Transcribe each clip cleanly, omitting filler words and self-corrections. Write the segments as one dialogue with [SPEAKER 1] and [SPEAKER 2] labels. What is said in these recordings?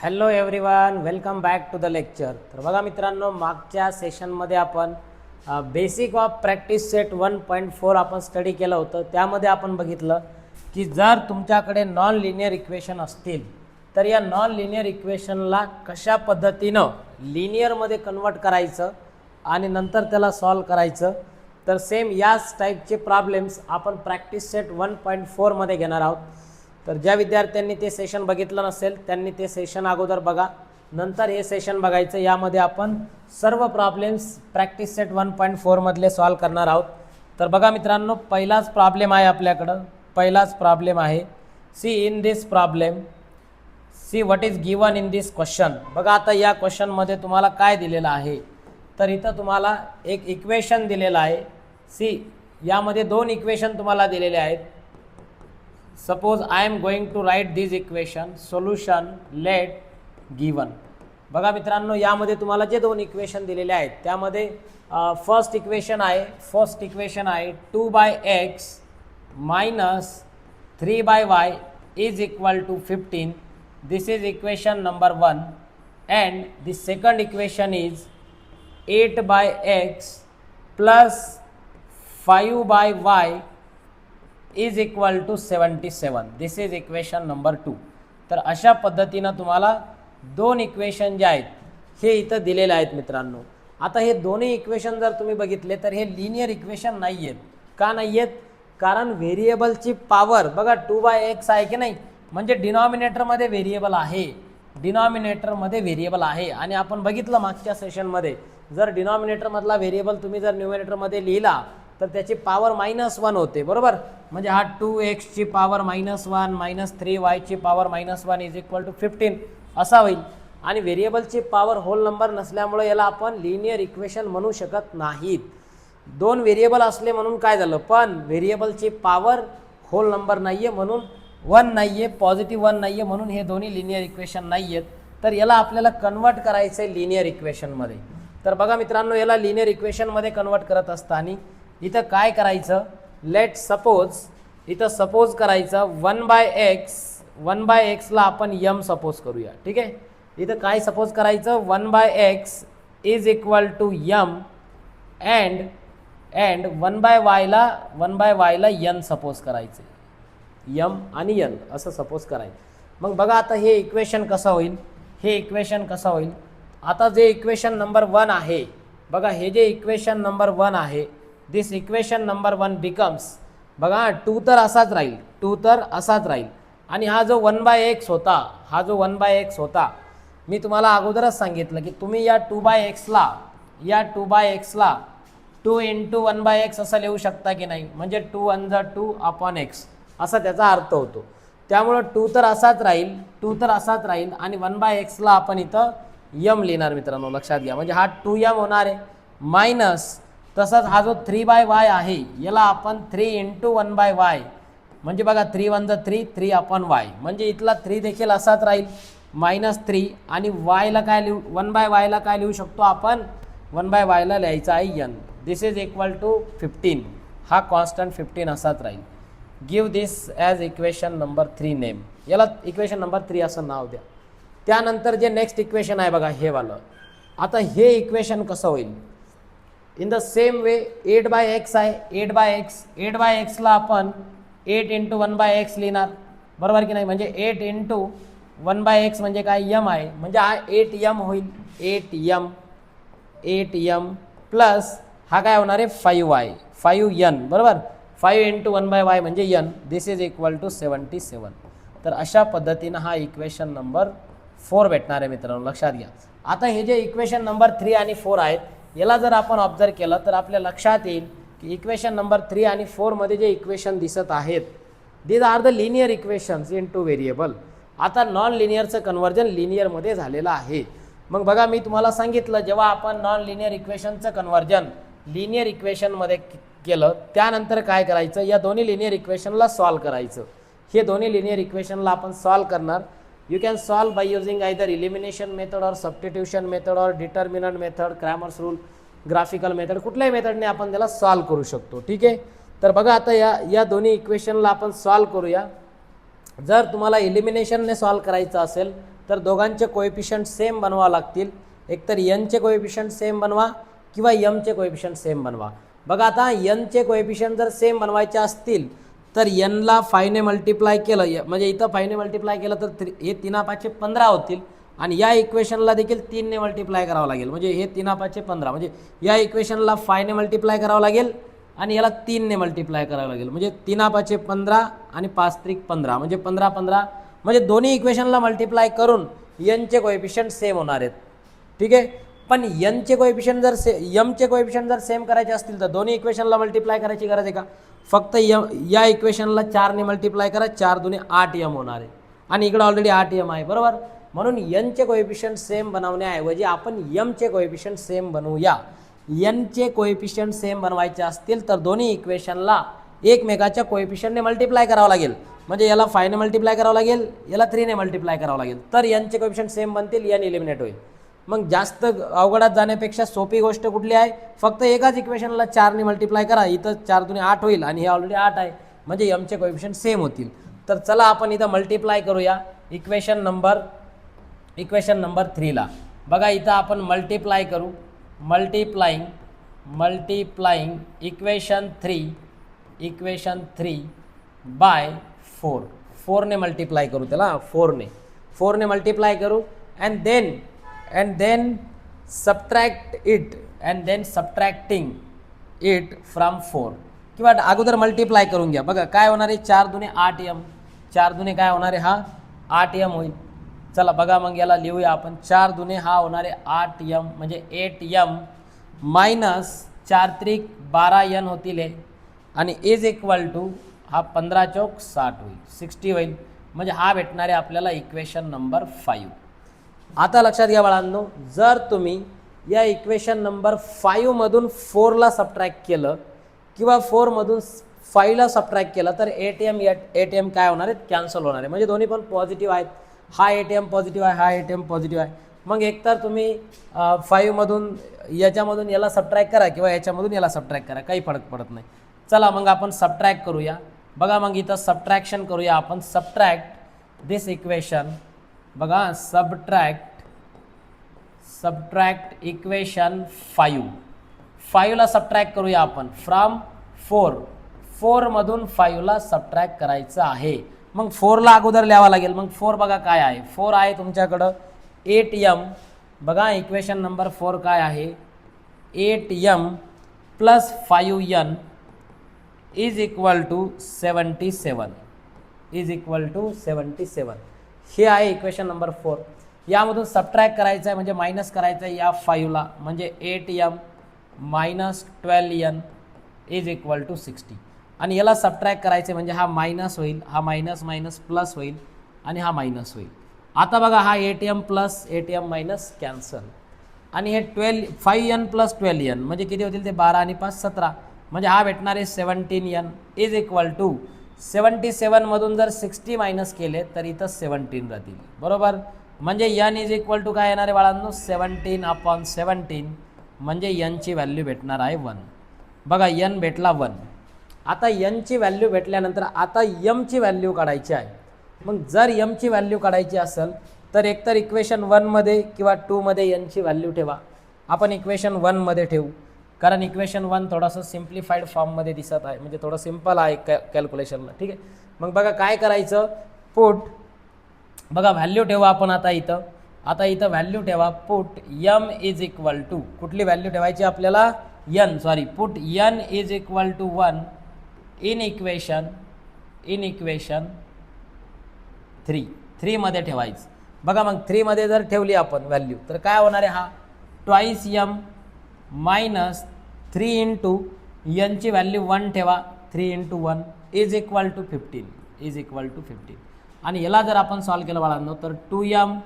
[SPEAKER 1] Hello everyone, welcome back to the lecture. तर बघा मित्रांनो, मागच्या सेशनमध्ये आपण बेसिक ऑफ प्रॅक्टिस सेट 1.4 आपण स्टडी केलं होतं. त्यामध्ये आपण बघितलं की जर तुमच्याकडे नॉन लिनियर इक्वेशन असतील तर या नॉन लिनियर इक्वेशनला कशा पद्धतीनं लिनियरमध्ये कन्वर्ट करायचं आणि नंतर त्याला सॉल्व करायचं. तर सेम याच टाईपचे प्रॉब्लेम्स आपण प्रॅक्टिस सेट 1.4 मध्ये घेणार आहोत. तर ज्या विद्यार्थ्यांनी ते सेशन बघितलं नसेल त्यांनी ते सेशन अगोदर बघा, नंतर हे सेशन बघायचं. यामध्ये आपण सर्व प्रॉब्लेम्स प्रॅक्टिस सेट 1.4 मधले सॉल्व करणार आहोत. तर बघा मित्रांनो, पहिलाच प्रॉब्लेम आहे आपल्याकडं. पहिलाच प्रॉब्लेम आहे, see in this problem, see what is given in this question. बघा आता या क्वेश्चनमध्ये तुम्हाला काय दिलेलं आहे. तर इथं तुम्हाला एक इक्वेशन दिलेलं आहे. सी, यामध्ये दोन इक्वेशन तुम्हाला दिलेले आहेत. Suppose I am going to write this equation, solution let given. बघा मित्रांनो, यामध्ये तुम्हाला जे दोन इक्वेशन दिलेले आहेत त्यामध्ये फर्स्ट इक्वेशन आहे 2/x minus 3/y is equal to 15. This is equation number 1. And the second equation is 8/x plus 5/y is equal to 77. This is equation number 2. तर अशा पद्धतीनं तुम्हाला दोन इक्वेशन जे आहेत हे इथं दिलेले आहेत मित्रांनो. आता हे दोन्ही इक्वेशन जर तुम्ही बघितले तर हे लिनियर इक्वेशन नाही आहेत. का नाही आहेत? कारण व्हेरिएबलची पॉवर बघा 2/x आहे की नाही, म्हणजे डिनॉमिनेटरमध्ये व्हेरिएबल आहे. डिनॉमिनेटरमध्ये व्हेरिएबल आहे आणि आपण बघितलं मागच्या सेशनमध्ये, जर डिनॉमिनेटरमधला व्हेरिएबल तुम्ही जर न्यूमरेटरमध्ये लिहिला तर त्याची पॉवर -1 होते, बरोबर. म्हणजे हा 2x ची पॉवर -1 मायनस 3y ची पॉवर -1 इज इक्वल टू 15 असा होईल. आणि व्हेरिएबलची पॉवर होल नंबर नसल्यामुळे याला आपण लिनियर इक्वेशन म्हणू शकत नाहीत. दोन व्हेरिएबल असले म्हणून काय झालं, पण व्हेरिएबलची पॉवर होल नंबर नाही आहे म्हणून 1 नाही आहे, पॉझिटिव्ह 1 नाही आहे, म्हणून हे दोन्ही लिनियर इक्वेशन नाही आहेत. तर याला आपल्याला कन्वर्ट करायचं आहे लिनियर इक्वेशनमध्ये. तर बघा मित्रांनो, याला लिनियर इक्वेशनमध्ये कन्वर्ट करत असताना इथं काय करायचं, लेट सपोज, इथं सपोज करायचं 1/x ला आपण m सपोज करूया. ठीक आहे, इथं काय सपोज करायचं, 1/x is equal to m and 1/y ला n सपोज करायचं. m आणि n असं सपोज करायचं. मग बघा आता हे इक्वेशन कसं होईल, आता जे इक्वेशन नंबर 1 आहे बघा, हे जे इक्वेशन नंबर 1 आहे, दिस इक्वेशन नंबर 1 बिकम्स, बघा 2 तर असाच राहील. आणि हा जो 1/x होता, मी तुम्हाला अगोदरच सांगितलं की तुम्ही या 2/x ला 2 इंटू 1/x असं लिहू शकता की नाही, म्हणजे 2 1 2 अपॉन x असा त्याचा अर्थ होतो. त्यामुळं 2 तर असाच राहील आणि 1/x ला आपण इथं m लिहिणार मित्रांनो, लक्षात घ्या. म्हणजे हा 2m होणार आहे मायनस, तसंच हा जो 3/y आहे याला आपण 3 इंटू 1/y, म्हणजे बघा 3 1 3 अपॉन y, म्हणजे इथला 3 देखील असाच राहील -3. आणि y ला काय लिहू, 1/y ला काय लिहू शकतो आपण, 1/y ला लिहायचं आहे n. This is equal to 15. हा कॉन्स्टंट 15 असाच राहील. Give this as equation number 3 name. याला इक्वेशन नंबर 3 असं नाव द्या. त्यानंतर जे नेक्स्ट इक्वेशन आहे बघा हे वालं, आता हे इक्वेशन कसं होईल, in the same way 8/x आहे, 8/x ला आपण 8 इंटू 1/x लिहिणार, बरोबर की नाही. म्हणजे 8 इंटू 1/x म्हणजे काय, m आहे, म्हणजे हा 8m होईल. 8m प्लस हा काय होणार आहे 5n, बरोबर. 5 इंटू 1/y म्हणजे n. This is equal to 77. तर अशा पद्धतीनं हा इक्वेशन नंबर 4 भेटणार आहे मित्रांनो, लक्षात घ्या. आता हे जे इक्वेशन नंबर 3 आणि 4 आहेत याला जर आपण ऑब्झर्व केलं तर आपल्या लक्षात येईल की इक्वेशन नंबर 3 आणि 4 मध्ये जे इक्वेशन दिसत आहेत, these are the linear equations in two variable. आता नॉन लिनियरचं कन्व्हर्जन लिनियरमध्ये झालेलं आहे. मग बघा मी तुम्हाला सांगितलं, जेव्हा आपण नॉन लिनियर इक्वेशनचं कन्व्हर्जन लिनियर इक्वेशनमध्ये केलं त्यानंतर काय करायचं, या दोन्ही लिनियर इक्वेशनला सॉल्व करायचं. हे दोन्ही लिनियर इक्वेशनला आपण सॉल्व करणार. You can solve by using either elimination method or substitution method or determinant method, Cramer's rule, graphical method, कुठल्याही मेथडने आपण त्याला सॉल्व करू शकतो. ठीक आहे, तर बघा आता या दोन्ही इक्वेशनला आपण सॉल्व करूया. जर तुम्हाला एलिमिनेशनने सॉल्व करायचं असेल तर दोघांचे कोएफिशियंट सेम बनवावं लागतील. एकतर एनचे कोएफिशियंट सेम बनवा किंवा एमचे कोएफिशियंट सेम बनवा. बघा आता एनचे कोएफिशियंट जर सेम बनवायचे असतील तर एनला 5 ने मल्टिप्लाय केलं, म्हणजे इथं 5 ने मल्टिप्लाय केलं तर हे 3×5 = 15 होतील. आणि या इक्वेशनला देखील 3 ने मल्टिप्लाय करावं लागेल, म्हणजे हे 3×5 = 15. म्हणजे या इक्वेशनला 5 ने मल्टिप्लाय करावं लागेल आणि याला 3 ने मल्टिप्लाय करावं लागेल. म्हणजे 3×5 = 15 आणि 5×3 = 15, म्हणजे 15×15. म्हणजे दोन्ही इक्वेशनला मल्टिप्लाय करून एनचे कोएफिशियंट सेम होणार आहेत. ठीक आहे. पण एनचे कोएफिशियंट जर एमचे कोएफिशियंट जर सेम करायचे असतील तर दोन्ही इक्वेशनला मल्टिप्लाय करायची गरज आहे का? फक्त या इक्वेशनला 4 ने मल्टिप्लाय करा, 4 × 2 = 8 एम होणार आहे. आणि इकडं ऑलरेडी 8 एम आहे, बरोबर. म्हणून एनचे कोएफिशियंट सेम बनवण्याऐवजी आपण एमचे कोएफिशियंट सेम बनवूया. एनचे कोएफिशियंट सेम बनवायचे असतील तर दोन्ही इक्वेशनला एकमेकाच्या कोएफिशियंटने मल्टिप्लाय करावं लागेल. म्हणजे याला 5 ने मल्टिप्लाय करावं लागेल, याला 3 ने मल्टिप्लाय करावं लागेल, तर एनचे कोएफिशियंट सेम बनतील, एन एलिमिनेट होईल. मग जास्त अवघडात जाण्यापेक्षा सोपी गोष्ट कुठली आहे? फक्त एकाच इक्वेशनला 4 ने मल्टिप्लाय करा, इथं 4 × 2 = 8 होईल आणि हे ऑलरेडी 8 आहे, म्हणजे एमचे कोएफिशियंट सेम होतील. तर चला आपण इथं मल्टिप्लाय करूया इक्वेशन नंबर 3 ला. बघा इथं आपण मल्टिप्लाय करू. मल्टिप्लाइंग इक्वेशन 3 बाय 4 ने मल्टिप्लाय करू त्याला, 4 ने मल्टिप्लाय करू. and then subtracting it from 4. किंवा अगोदर मल्टिप्लाय करून घ्या. बघा काय होणार आहे, 4 × 2 = 8 एम, 4 × 2 काय होणार आहे, हा 8 एम होईल. चला बघा मग याला लिहूया आपण. 4 × 2 हा होणार आहे 8 एम, म्हणजे 8 एम मायनस 4×3 = 12 एन होतील आणि इज इक्वल टू हा 15×4 = 60 होईल, 60 होईल. म्हणजे हा भेटणार आहे आपल्याला इक्वेशन नंबर 5. आता लक्षात घ्या बाळांनो, जर तुम्ही या इक्वेशन नंबर 5 मधून 4 ला सबट्रॅक्ट केलं किंवा 4 मधून 5 ला सबट्रॅक्ट केलं तर 8 एम काय होणार आहेत, कॅन्सल होणार आहे. म्हणजे दोन्ही पण पॉझिटिव्ह आहेत. हा 8 एम पॉझिटिव्ह आहे, हा 8 एम पॉझिटिव्ह आहे. मग एकतर तुम्ही 5 मधून याच्यामधून याला सबट्रॅक्ट करा किंवा याच्यामधून याला सबट्रॅक्ट करा, काही फरक पडत नाही. चला मग आपण सबट्रॅक्ट करूया. बघा मग इथं सबट्रॅक्शन करूया आपण. सबट्रॅक्ट दिस इक्वेशन. बघा सबट्रॅक्ट इक्वेशन 5 ला सबट्रॅक्ट करूया आपण फ्रॉम 4 मधून 5 ला सबट्रॅक्ट करायचं आहे. मग 4 ला अगोदर लिहावं लागेल. मग 4 बघा काय आहे, 4 आहे तुमच्याकडं 8 एम. बघा इक्वेशन नंबर 4 काय आहे, 8 M plus 5 N is equal to 77. हे आहे इक्वेशन नंबर 4. यामधून सबट्रॅक्ट करायचं आहे म्हणजे मायनस करायचं आहे या 5 ला, म्हणजे 8 M minus 12 N is equal to 60. आणि याला सबट्रॅक्ट करायचं म्हणजे हा मायनस होईल, हा मायनस प्लस होईल आणि हा मायनस होईल. आता बघा हा 8 M plus 8 M minus cancel. आणि हे 5 एन प्लस 12 एन म्हणजे किती होतील ते 12 आणि 5 17. म्हणजे हा भेटणार आहे 17 एन इज इक्वल टू 77 मधून जर 60 मायनस केले तर इथं 17 राहतील, बरोबर. म्हणजे एन इज इक्वल टू काय येणार आहे बाळांनो, 17/17. म्हणजे एनची व्हॅल्यू भेटणार आहे 1. बघा एन भेटला 1. आता एनची व्हॅल्यू भेटल्यानंतर आता एमची व्हॅल्यू काढायची आहे. मग जर एमची व्हॅल्यू काढायची असेल तर एकतर इक्वेशन 1 मध्ये किंवा 2 मध्ये एनची व्हॅल्यू ठेवा. आपण इक्वेशन 1 मध्ये ठेवू, कारण इक्वेशन 1 थोडंसं सिम्प्लिफाईड फॉर्ममध्ये दिसत आहे, म्हणजे थोडं सिम्पल आहे कॅल्क्युलेशनला. ठीक आहे. मग बघा काय करायचं, पुट बघा व्हॅल्यू ठेवा आपण आता इथं व्हॅल्यू ठेवा. Put M is equal to, कुठली व्हॅल्यू ठेवायची आपल्याला, put N is equal to 1 in equation 3 मध्ये ठेवायचं. बघा मग 3 मध्ये जर ठेवली आपण व्हॅल्यू तर काय होणार आहे, हा ट्वाईस एम मायनस 3 इंटू एनची व्हॅल्यू 1 ठेवा, 3 × 1 इज इक्वल टू 15. आणि याला जर आपण सॉल्व केलं बाळांनो तर 2m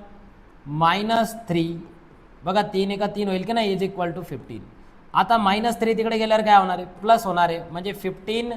[SPEAKER 1] मायनस 3, बघा 3 एका 3 होईल की नाही, इज इक्वल टू 15. आता -3 तिकडे गेल्यावर काय होणार आहे, प्लस होणार आहे. म्हणजे 15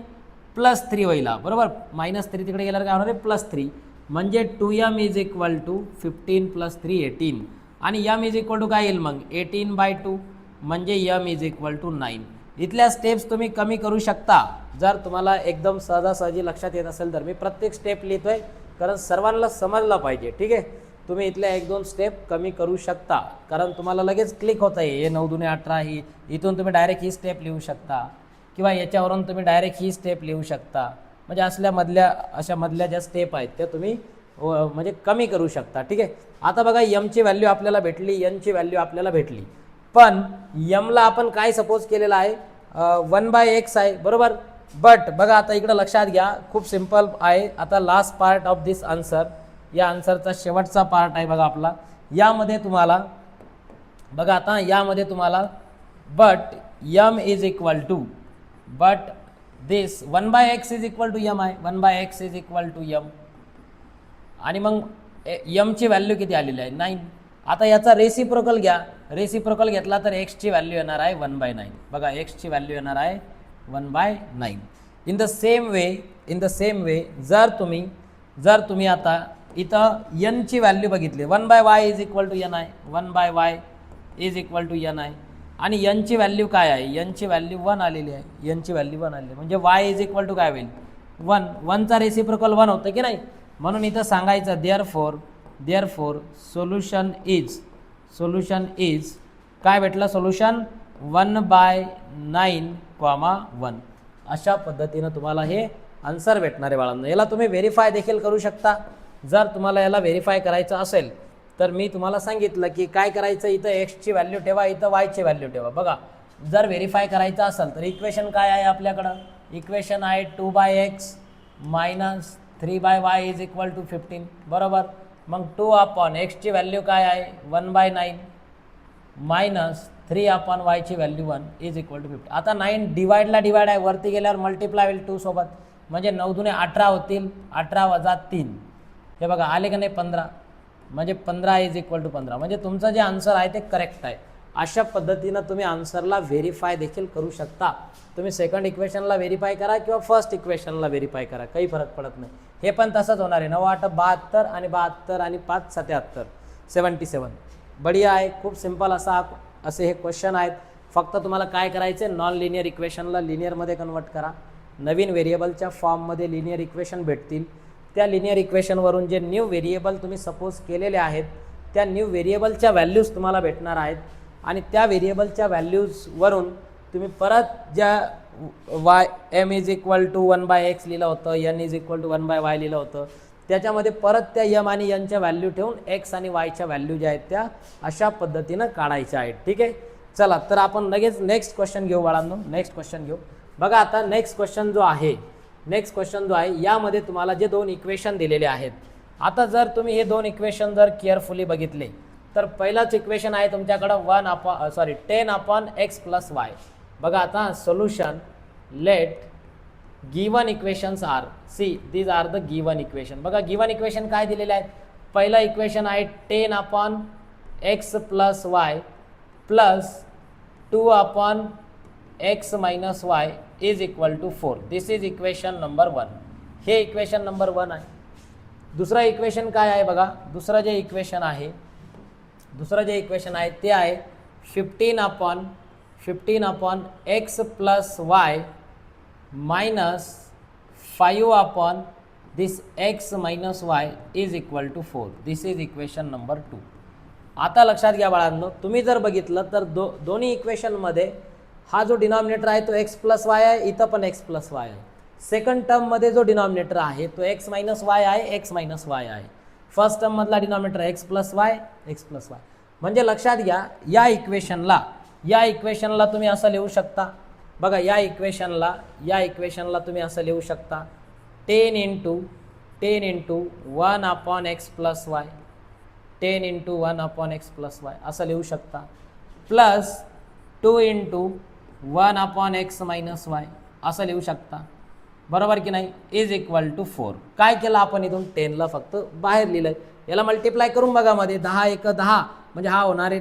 [SPEAKER 1] + 3 होईल, बरोबर. -3 तिकडे गेल्यावर काय होणार आहे, +3. म्हणजे 2m इज इक्वल टू 15 + 3 18. आणि m इज इक्वल टू काय येईल मग 18/2. म्हणजे m इज इक्वल टू 9. इथल्या स्टेप्स तुम्ही कमी करू शकता जर तुम्हाला एकदम सहजासहजी लक्षात येत असेल तर. मी प्रत्येक स्टेप लिहितोय कारण सर्वांना समजलं पाहिजे. ठीक आहे. तुम्ही इथल्या 1-2 स्टेप कमी करू शकता, कारण तुम्हाला लगेच क्लिक होत आहे. हे 9 दुने 18 ही इथून तुम्ही डायरेक्ट ही स्टेप लिहू शकता किंवा याच्यावरून तुम्ही डायरेक्ट ही स्टेप लिहू शकता. म्हणजे अशा मधल्या ज्या स्टेप आहेत त्या तुम्ही म्हणजे कमी करू शकता. ठीक आहे. आता बघा यमची व्हॅल्यू आपल्याला भेटली, एनची व्हॅल्यू आपल्याला भेटली, पण यमला आपण काय सपोज केलेलं आहे 1/x आहे बरोबर. बट बघा आता इकडं लक्षात घ्या, खूप सिम्पल आहे. आता last part of this answer, या आन्सरचा शेवटचा पार्ट आहे बघा आपला. यामध्ये तुम्हाला बघा आता यामध्ये तुम्हाला but M is equal to but this 1/x is equal to M आहे, 1/x is equal to M, आणि मग यमची व्हॅल्यू किती आलेली आहे 9. आता याचा रेसिप्रोकल घ्या, रेसिप्रोकल घेतला तर एक्सची व्हॅल्यू येणार आहे 1/9. बघा एक्सची व्हॅल्यू येणार आहे 1/9. इन द सेम वे जर तुम्ही आता इथं एनची व्हॅल्यू बघितली 1/y is equal to N आहे, 1/y is equal to N आहे, आणि एनची व्हॅल्यू काय आहे, एनची व्हॅल्यू 1 आलेली आहे, एनची व्हॅल्यू 1 आलेली आहे, म्हणजे y इज इक्वल टू काय होईल 1. 1चा रेसिप्रोकल 1 होतं की नाही, म्हणून इथं सांगायचं देअरफॉर सोल्युशन इज काय भेटलं सोल्युशन 1/9, 1. अशा पद्धतीनं तुम्हाला हे आन्सर भेटणार आहे बाळांनो. याला तुम्ही व्हेरीफाय देखील करू शकता. जर तुम्हाला याला व्हेरीफाय करायचं असेल तर मी तुम्हाला सांगितलं की काय करायचं, इथं एक्सची व्हॅल्यू ठेवा, इथं वायची व्हॅल्यू ठेवा. बघा जर व्हेरीफाय करायचं असेल तर इक्वेशन काय आहे आपल्याकडं, इक्वेशन आहे 2/x minus 3/y is equal to 15 बरोबर. मग 2/x ची व्हॅल्यू काय आहे 1/9 मायनस 3/y ची व्हॅल्यू 1 इज इक्वल टू 50. आता 9 डिवाइडला डिवाइड आहे, वरती गेल्यावर मल्टिप्लाय होईल 2 सोबत, म्हणजे 9 दुने 18 होतील, 18 वजा 3 हे बघा आले का नाही 15, म्हणजे 15 इज इक्वल टू 15. म्हणजे तुमचं जे आन्सर आहे ते करेक्ट आहे. अशा पद्धतीनं तुम्ही आन्सरला व्हेरीफाय देखील करू शकता. तुम्ही सेकंड इक्वेशनला व्हेरीफाय करा किंवा फर्स्ट इक्वेशनला व्हेरीफाय करा, काही फरक पडत नाही. हे पण तसंच होणार आहे. 9×8 72 आणि 72 आणि 5 77 77. बढिया आहे. खूप सिम्पल असे हे क्वेश्चन आहेत. फक्त तुम्हाला काय करायचं, नॉन लिनियर इक्वेशनला लिनियरमध्ये कन्वर्ट करा. नवीन व्हेरिएबलच्या फॉर्ममध्ये लिनियर इक्वेशन भेटतील. त्या लिनियर इक्वेशनवरून जे न्यू व्हेरिएबल तुम्ही सपोज केलेले आहेत त्या न्यू व्हेरिएबलच्या व्हॅल्यूज तुम्हाला भेटणार आहेत, आणि त्या व्हेरिएबलच्या व्हॅल्यूजवरून तुम्ही परत ज्या m is equal to 1/x लिहिलं होतं, n is equal to 1/y लिहिलं होतं, त्याच्यामध्ये परत त्या m आणि n च्या व्हॅल्यू ठेवून x आणि y च्या व्हॅल्यू ज्या आहेत त्या अशा पद्धतीनं काढायच्या आहेत. ठीक आहे. चला तर आपण लगेच नेक्स्ट क्वेश्चन घेऊ बाळांनो. नेक्स्ट क्वेश्चन घेऊ. बघा आता नेक्स्ट क्वेश्चन जो आहे यामध्ये तुम्हाला जे 2 इक्वेशन दिलेले आहेत. आता जर तुम्ही हे 2 इक्वेशन जर केअरफुली बघितले तर पहिलाच इक्वेशन आहे तुमच्याकडं 10/x + y. बघा आता solution let given equations are, see these are the given equation. बघा गिवन इक्वेशन काय दिलेले आहेत. पहिला इक्वेशन आहे 10/x + y plus 2/x - y is equal to 4. This is equation number 1. हे इक्वेशन नंबर 1 आहे. दुसरा इक्वेशन काय आहे बघा. दुसरं जे इक्वेशन आहे ते आहे 15/x + y minus 5/x - y is equal to 4. This is equation number 2. आता लक्षात घ्या बाळांनो, तुम्ही जर बघितलं तर दोन्ही इक्वेशनमध्ये हा जो डिनॉमिनेटर आहे तो x + y आहे, इथं पण x + y आहे. सेकंड टर्ममध्ये जो डिनॉमिनेटर आहे तो x - y आहे, x - y आहे. फर्स्ट टर्ममधला डिनॉमिनेटर x + y. म्हणजे लक्षात घ्या या इक्वेशनला तुम्ही असं लिहू शकता. बघा या इक्वेशनला तुम्ही असं लिहू शकता 10 × 1/x + y, 10 × 1/x + y असं लिहू शकता, प्लस 2 × 1/x - y असं लिहू शकता. बरोबर की नाही. Is equal to 4. काय केलं आपण इथून 10ला फक्त बाहेर लिहिलंय. याला मल्टिप्लाय करून बघा मध्ये 10 × 1 = 10, म्हणजे हा होणार आहे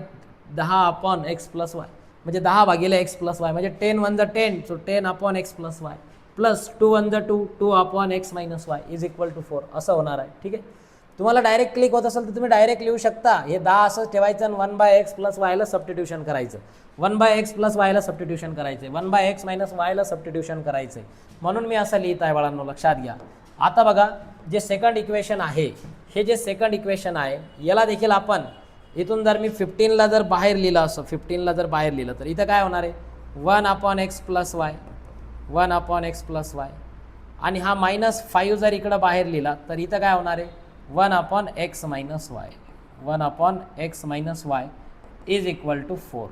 [SPEAKER 1] 10/x + y, म्हणजे 10/x + y, म्हणजे 10 × 1 = 10, so 10/x + y plus 2 × 1 = 2, 2/x - y is equal to 4 असं होणार आहे. ठीक आहे. तुम्हाला डायरेक्ट क्लिक होत असेल तर तुम्ही डायरेक्ट लिहू शकता. हे 10 असंच ठेवायचं आणि 1/x + y ला सबस्टिट्यूशन करायचं, 1/x + y ला सबस्टिट्यूशन करायचं, 1/x - y ला सबस्टिट्यूशन करायचं. म्हणून मी असं लिहित आहे बाळांनो, लक्षात घ्या. आता बघा जे सेकंड इक्वेशन आहे, हे जे सेकंड इक्वेशन आहे याला देखील आपण इथून जर मी 15ला जर बाहेर लिहिलं असं 15ला जर बाहेर लिहिलं तर इथं काय होणार आहे 1/x + y 1/x + y आणि हा -5 जर इकडं बाहेर लिहिला तर इथं काय होणार आहे 1/x - y 1/x - y is equal to 4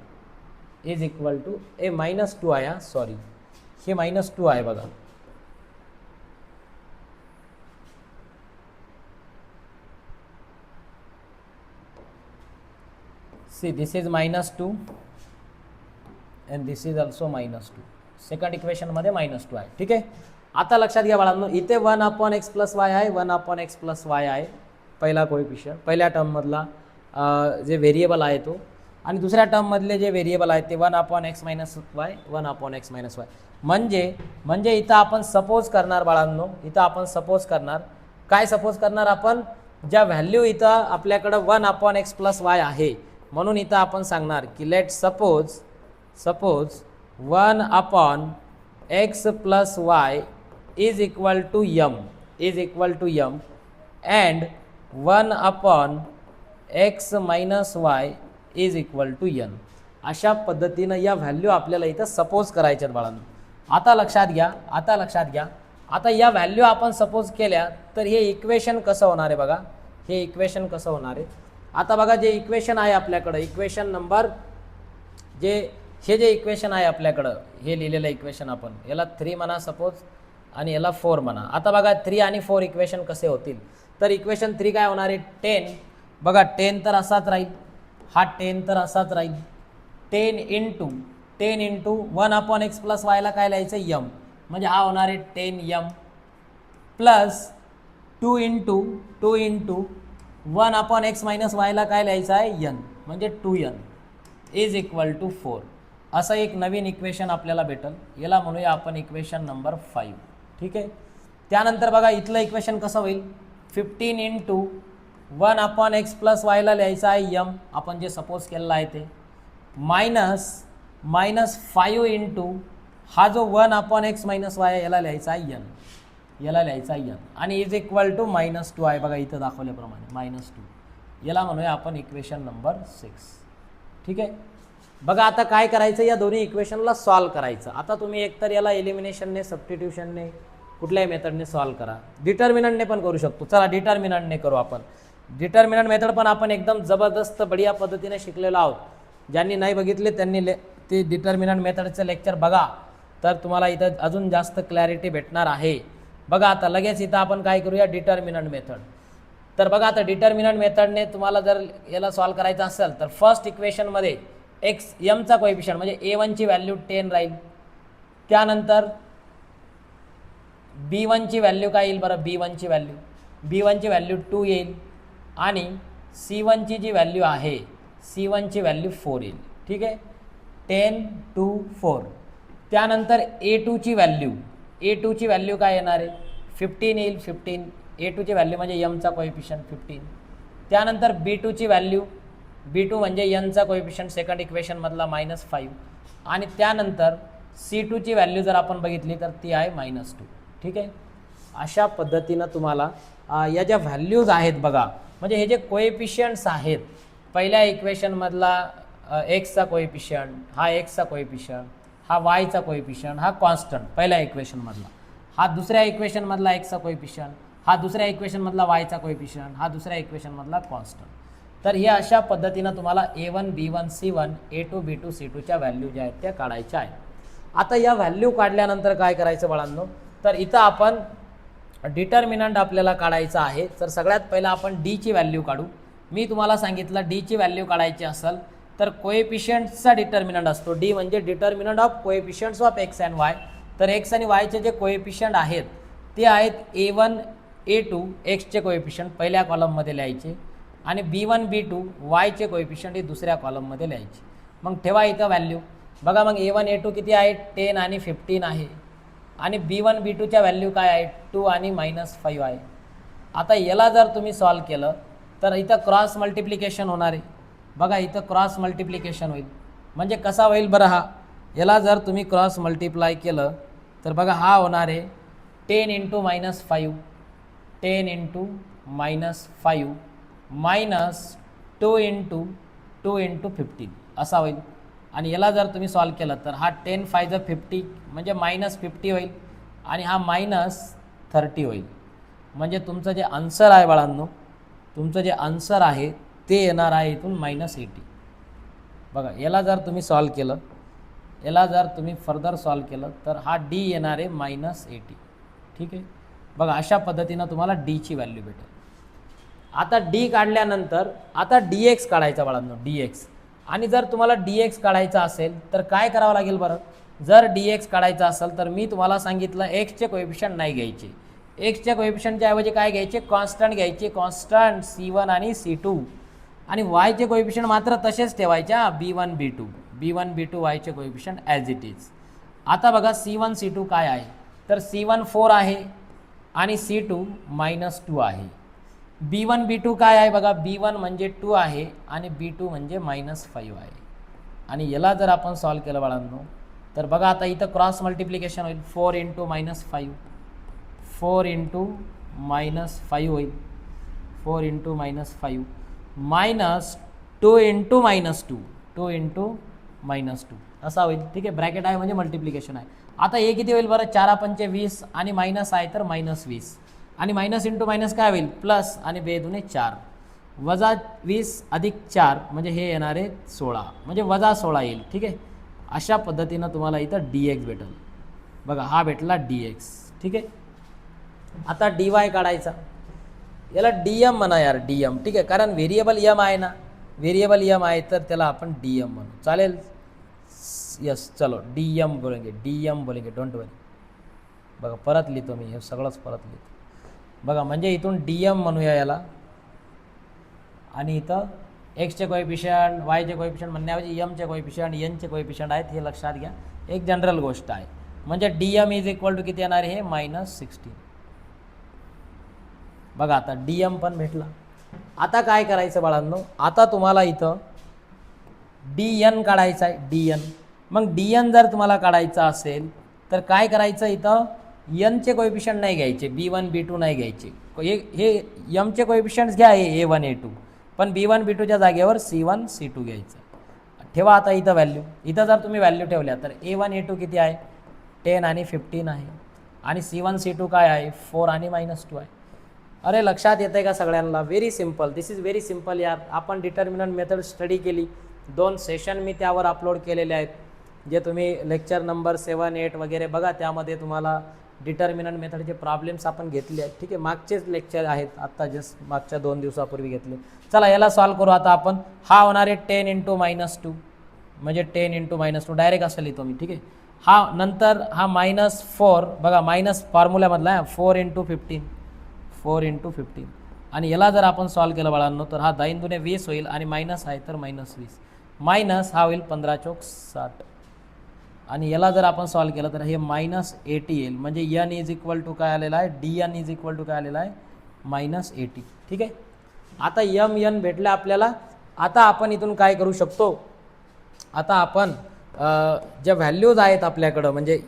[SPEAKER 1] is equal to -2 आहे सॉरी हे -2 आहे बघा. See this is -2 and this is also -2. Second equation मध्ये -2 आहे. ठीक आहे. आता लक्षात घ्या बाळांनो इथे 1/x + y आहे 1/x + y आहे पहिला कोएफिशियंट पहिल्या टर्म मधला जे व्हेरिएबल आहे तो आणि दुसऱ्या टर्म मधले जे व्हेरिएबल आहे ते 1/x - y 1/x - y म्हणजे इथं आपण सपोज करणार बाळांनो इथं आपण सपोज करणार काय सपोज करणार आपण ज्या व्हॅल्यू इथं आपल्याकडं 1/x + y आहे म्हणून इथं आपण सांगणार की let suppose 1/x + y is equal to m and 1/x - y is equal to n. अशा पद्धतीनं या व्हॅल्यू आपल्याला इथं सपोज करायच्यात बाळांनो. आता लक्षात घ्या आता या व्हॅल्यू आपण सपोज केल्या तर हे इक्वेशन कसं होणार आहे बघा हे इक्वेशन कसं होणार आहे. आता बघा जे इक्वेशन आहे आपल्याकडं इक्वेशन नंबर हे जे इक्वेशन आहे आपल्याकडं हे लिहिलेलं इक्वेशन आपण याला 3 म्हणा सपोज आणि याला 4 म्हणा. आता बघा 3 आणि 4 इक्वेशन कसे होतील तर इक्वेशन 3 काय होणार आहे 10 बघा 10 तर असाच राहील हा 10 तर असाच राहील 10 इंटू 1/x + y ला काय लिहायचं m म्हणजे हा होणार आहे 10m plus 2 into 1/x - y ला काय लिहायचं आहे n म्हणजे 2n इज इक्वल टू 4. असं एक नवीन इक्वेशन आपल्याला भेटल याला म्हणूया आपण इक्वेशन नंबर 5. ठीक आहे. त्यानंतर बघा इथलं इक्वेशन कसं होईल 15 इंटू 1/x + y ला लिहायचं आहे m आपण जे सपोज केलेला आहे ते -5 इंटू हा जो 1/x - y याला लिहायचा आहे n आणि इज इक्वल टू -2 आहे बघा इथं दाखवल्याप्रमाणे -2 याला म्हणूया आपण इक्वेशन नंबर 6. ठीक आहे. बघा आता काय करायचं या दोन्ही इक्वेशनला सॉल्व करायचं. आता तुम्ही एकतर याला एलिमिनेशनने सबस्टिट्यूशनने कुठल्याही मेथडने सॉल्व करा डिटर्मिनंटने पण करू शकतो. चला डिटर्मिनंटने करू आपण. डिटर्मिनंट मेथड पण आपण एकदम जबरदस्त बढिया पद्धतीने शिकलेलो आहोत. ज्यांनी नाही बघितले त्यांनी ते डिटर्मिनंट मेथडचं लेक्चर बघा तर तुम्हाला इथं अजून जास्त क्लॅरिटी भेटणार आहे. बघा आता लगेच इथं आपण काय करूया डिटर्मिनंट मेथड. तर बघा आता डिटर्मिनंट मेथडने तुम्हाला जर याला सॉल्व करायचं असेल तर फर्स्ट इक्वेशनमध्ये mचा कोएफिशियंट म्हणजे a1 ची व्हॅल्यू 10 राहील. त्यानंतर b1 ची व्हॅल्यू काय येईल बरं b1 ची व्हॅल्यू 2 येईल आणि c1 ची जी व्हॅल्यू आहे c1 ची व्हॅल्यू 4 येईल. ठीक आहे 10 2 4. त्यानंतर a2 ची व्हॅल्यू काय येणार आहे 15 येईल 15 a2 ची व्हॅल्यू म्हणजे mचा कोएफिशियंट 15. त्यानंतर b2 ची व्हॅल्यू b2 म्हणजे nचा कोएफिशियंट सेकंड इक्वेशन मधला -5 आणि त्यानंतर c2 ची व्हॅल्यू जर आपण बघितली तर ती आहे -2. ठीक आहे. अशा पद्धतीनं तुम्हाला या ज्या व्हॅल्यूज आहेत बघा म्हणजे हे जे कोएफिशियंट्स आहेत पहिल्या इक्वेशन मधला एक्सचा कोएफिशियंट हा एक्सचा कोएफिशियंट हा वायचा कोएफिशियंट हा कॉन्स्टंट पहिल्या इक्वेशन मधला हा दुसऱ्या इक्वेशन मधला एक्सचा कोएफिशियंट हा दुसऱ्या इक्वेशन मधला वायचा कोएफिशियंट हा दुसऱ्या इक्वेशन मधला कॉन्स्टंट. तर हे अशा पद्धतीनं तुम्हाला a1 b1 c1 a2 b2 c2 च्या व्हॅल्यू ज्या आहेत त्या काढायच्या आहेत. आता या व्हॅल्यू काढल्यानंतर काय करायचं बाळांनो तर इथं आपण डिटर्मिनंट आपल्याला काढायचं आहे. तर सगळ्यात पहिला आपण d ची व्हॅल्यू काढू. मी तुम्हाला सांगितलं d ची व्हॅल्यू काढायची असेल तर कोएफिशियंट्सचा डिटर्मिनंट असतो. d म्हणजे determinant of coefficients of x and y. तर x आणि y चे जे कोएफिशियंट आहेत ते आहेत a1 a2 x चे कोएफिशियंट पहिल्या कॉलममध्ये लिहायचे आणि b1 b2 y चे कोएफिशियंट हे दुसऱ्या कॉलममध्ये लिहायचे. मग ठेवा इथं व्हॅल्यू बघा मग a1 a2 किती आहे 10 आणि 15 आहे आणि b1 b2 च्या व्हॅल्यू काय आहे 2 आणि -5 आहे. आता याला जर तुम्ही सॉल्व केलं तर इथं क्रॉस मल्टिप्लिकेशन होणार आहे. बघा इथं क्रॉस मल्टिप्लिकेशन होईल म्हणजे कसा होईल बरं हा याला जर तुम्ही क्रॉस मल्टिप्लाय केलं तर बघा हा होणार आहे 10 × -5 10 इंटू -5 मायनस 2 इंटू 15 असा होईल. आणि याला जर तुम्ही सॉल्व केलं तर हा 10 5 50 म्हणजे -50 होईल आणि हा -30 होईल. म्हणजे तुमचं जे आन्सर आहे बाळांनो, तुमचं जे आन्सर आहे ते येणार आहे इथून -80. बघा याला जर तुम्ही सॉल्व केलं, याला जर तुम्ही फर्दर सॉल्व केलं तर हा डी येणार आहे -80. ठीक आहे. बघा अशा पद्धतीनं तुम्हाला डीची व्हॅल्यू भेटेल. आता डी काढल्यानंतर आता डी एक्स काढायचा बाळांनो, डी एक्स. आणि जर तुम्हाला डी एक्स काढायचा असेल तर काय करावं लागेल बरं? जर डी एक्स काढायचा असेल तर मी तुम्हाला सांगितलं एक्सचे कोएफिशियंट नाही घ्यायचे. एक्सच्या कोएफिशियंटच्या ऐवजी काय घ्यायचे? कॉन्स्टंट घ्यायचे, कॉन्स्टंट C1 आणि C2. आणि वायचे कोएफिशियंट मात्र तसेच ठेवायचे, B1 B2 B1 B2 वायचे कोएफिशियंट ॲज इट इज. आता बघा C1 C2 काय आहे? तर C1 4 आहे आणि C2 -2 आहे. B1 B2 काय आहे? बघा B1 म्हणजे 2 आहे आणि B2 म्हणजे -5 आहे. आणि याला जर आपण सॉल्व केलं बाळांनो तर बघा आता इथं क्रॉस मल्टिप्लिकेशन होईल. 4 इंटू -5 4 इंटू -5 होईल. 4 इंटू -5 मायनस 2 इंटू -2 2 इंटू -2 असा होईल. ठीक आहे. ब्रॅकेट आहे म्हणजे मल्टिप्लिकेशन आहे. आता हे किती होईल बरं? 4 पंचे 20 आणि मायनस आहे तर -20 आणि मायनस इंटू मायनस काय होईल? प्लस आणि 2 दुने 4 वजा 20 अधिक 4 म्हणजे हे येणार आहे 16 म्हणजे वजा 16 येईल. ठीक आहे. अशा पद्धतीनं तुम्हाला इथं डी एक्स भेटेल. बघा हा भेटला डी एक्स. ठीक आहे. आता डी वाय काढायचा. याला डी एम म्हणा यार, डी एम. ठीक आहे. कारण व्हेरिएबल यम आहे ना, व्हेरिएबल यम आहे तर त्याला आपण डी एम म्हणू. चालेल. यस चलो डी एम बोलेंगे, डी एम बोलेंगे, डोंट वरी. बघा परत लिहितो मी, हे सगळंच परत लिहितो. बघा म्हणजे इथून डी एम म्हणूया याला. आणि इथं एक्सचे कोएफिशियंट, वायचे कोएफिशियंट म्हणण्याऐवजी एमचे कोएफिशियंट, एनचे कोएफिशियंट आहेत हे लक्षात घ्या. एक जनरल गोष्ट आहे. म्हणजे the M is equal to किती येणार आहे? -16. बघा आता डी एम पण भेटला. आता काय करायचं बाळांनो? आता तुम्हाला इथं डी एन काढायचं आहे, डी एन. मग डी एन जर तुम्हाला काढायचं असेल तर काय करायचं? इथं एनचे कोएफिशियंट नाही घ्यायचे, B1 B2 नाही घ्यायचे. हे एमचे कोएफिशियंट्स घ्या, हे A1 A2. पण B1 B2च्या जागेवर C1 C2 घ्यायचं. ठेवा आता इथं व्हॅल्यू. इथं जर तुम्ही व्हॅल्यू ठेवल्या तर A1 A2 किती आहे? 10 आणि 15 आहे. आणि C1 C2 काय आहे? 4 आणि -2 आहे. अरे लक्षात येतं आहे का सगळ्यांना? Very simple. This is very simple यार. आपण डिटर्मिनंट मेथड स्टडी केली. 2 सेशन मी त्यावर अपलोड केलेले आहेत, जे तुम्ही लेक्चर नंबर 7 8 वगैरे बघा. त्यामध्ये तुम्हाला डिटर्मिनंट मेथडचे प्रॉब्लेम्स आपण घेतले आहेत. ठीक आहे. मागचेच लेक्चर आहेत, आत्ता जस्ट मागच्या 2 दिवसापूर्वी घेतले. चला याला सॉल्व करू आता आपण. हा होणार आहे 10 इंटू -2 म्हणजे 10 इंटू -2 डायरेक्ट असं लिहितो मी. ठीक आहे. हा नंतर हा -4 बघा मायनस फॉर्म्युल्यामधला आहे 4 इंटू 15 4 इंटू 15. आणि याला जर आपण सॉल्व केलं बाळांनो तर हा 10 दुने 20 होईल आणि मायनस आहे तर -20 मायनस हा होईल 15 चौक 60. आणि याला जर आपण सॉल्व केलं तर हे -80 येईल. म्हणजे एन इज इक्वल टू काय आलेला आहे? The N is equal to काय आलेला आहे? -80. ठीक आहे. आता यम एन भेटलं आपल्याला. आता आपण इथून काय करू शकतो? आता आपण ज्या व्हॅल्यूज आहेत आपल्याकडं म्हणजे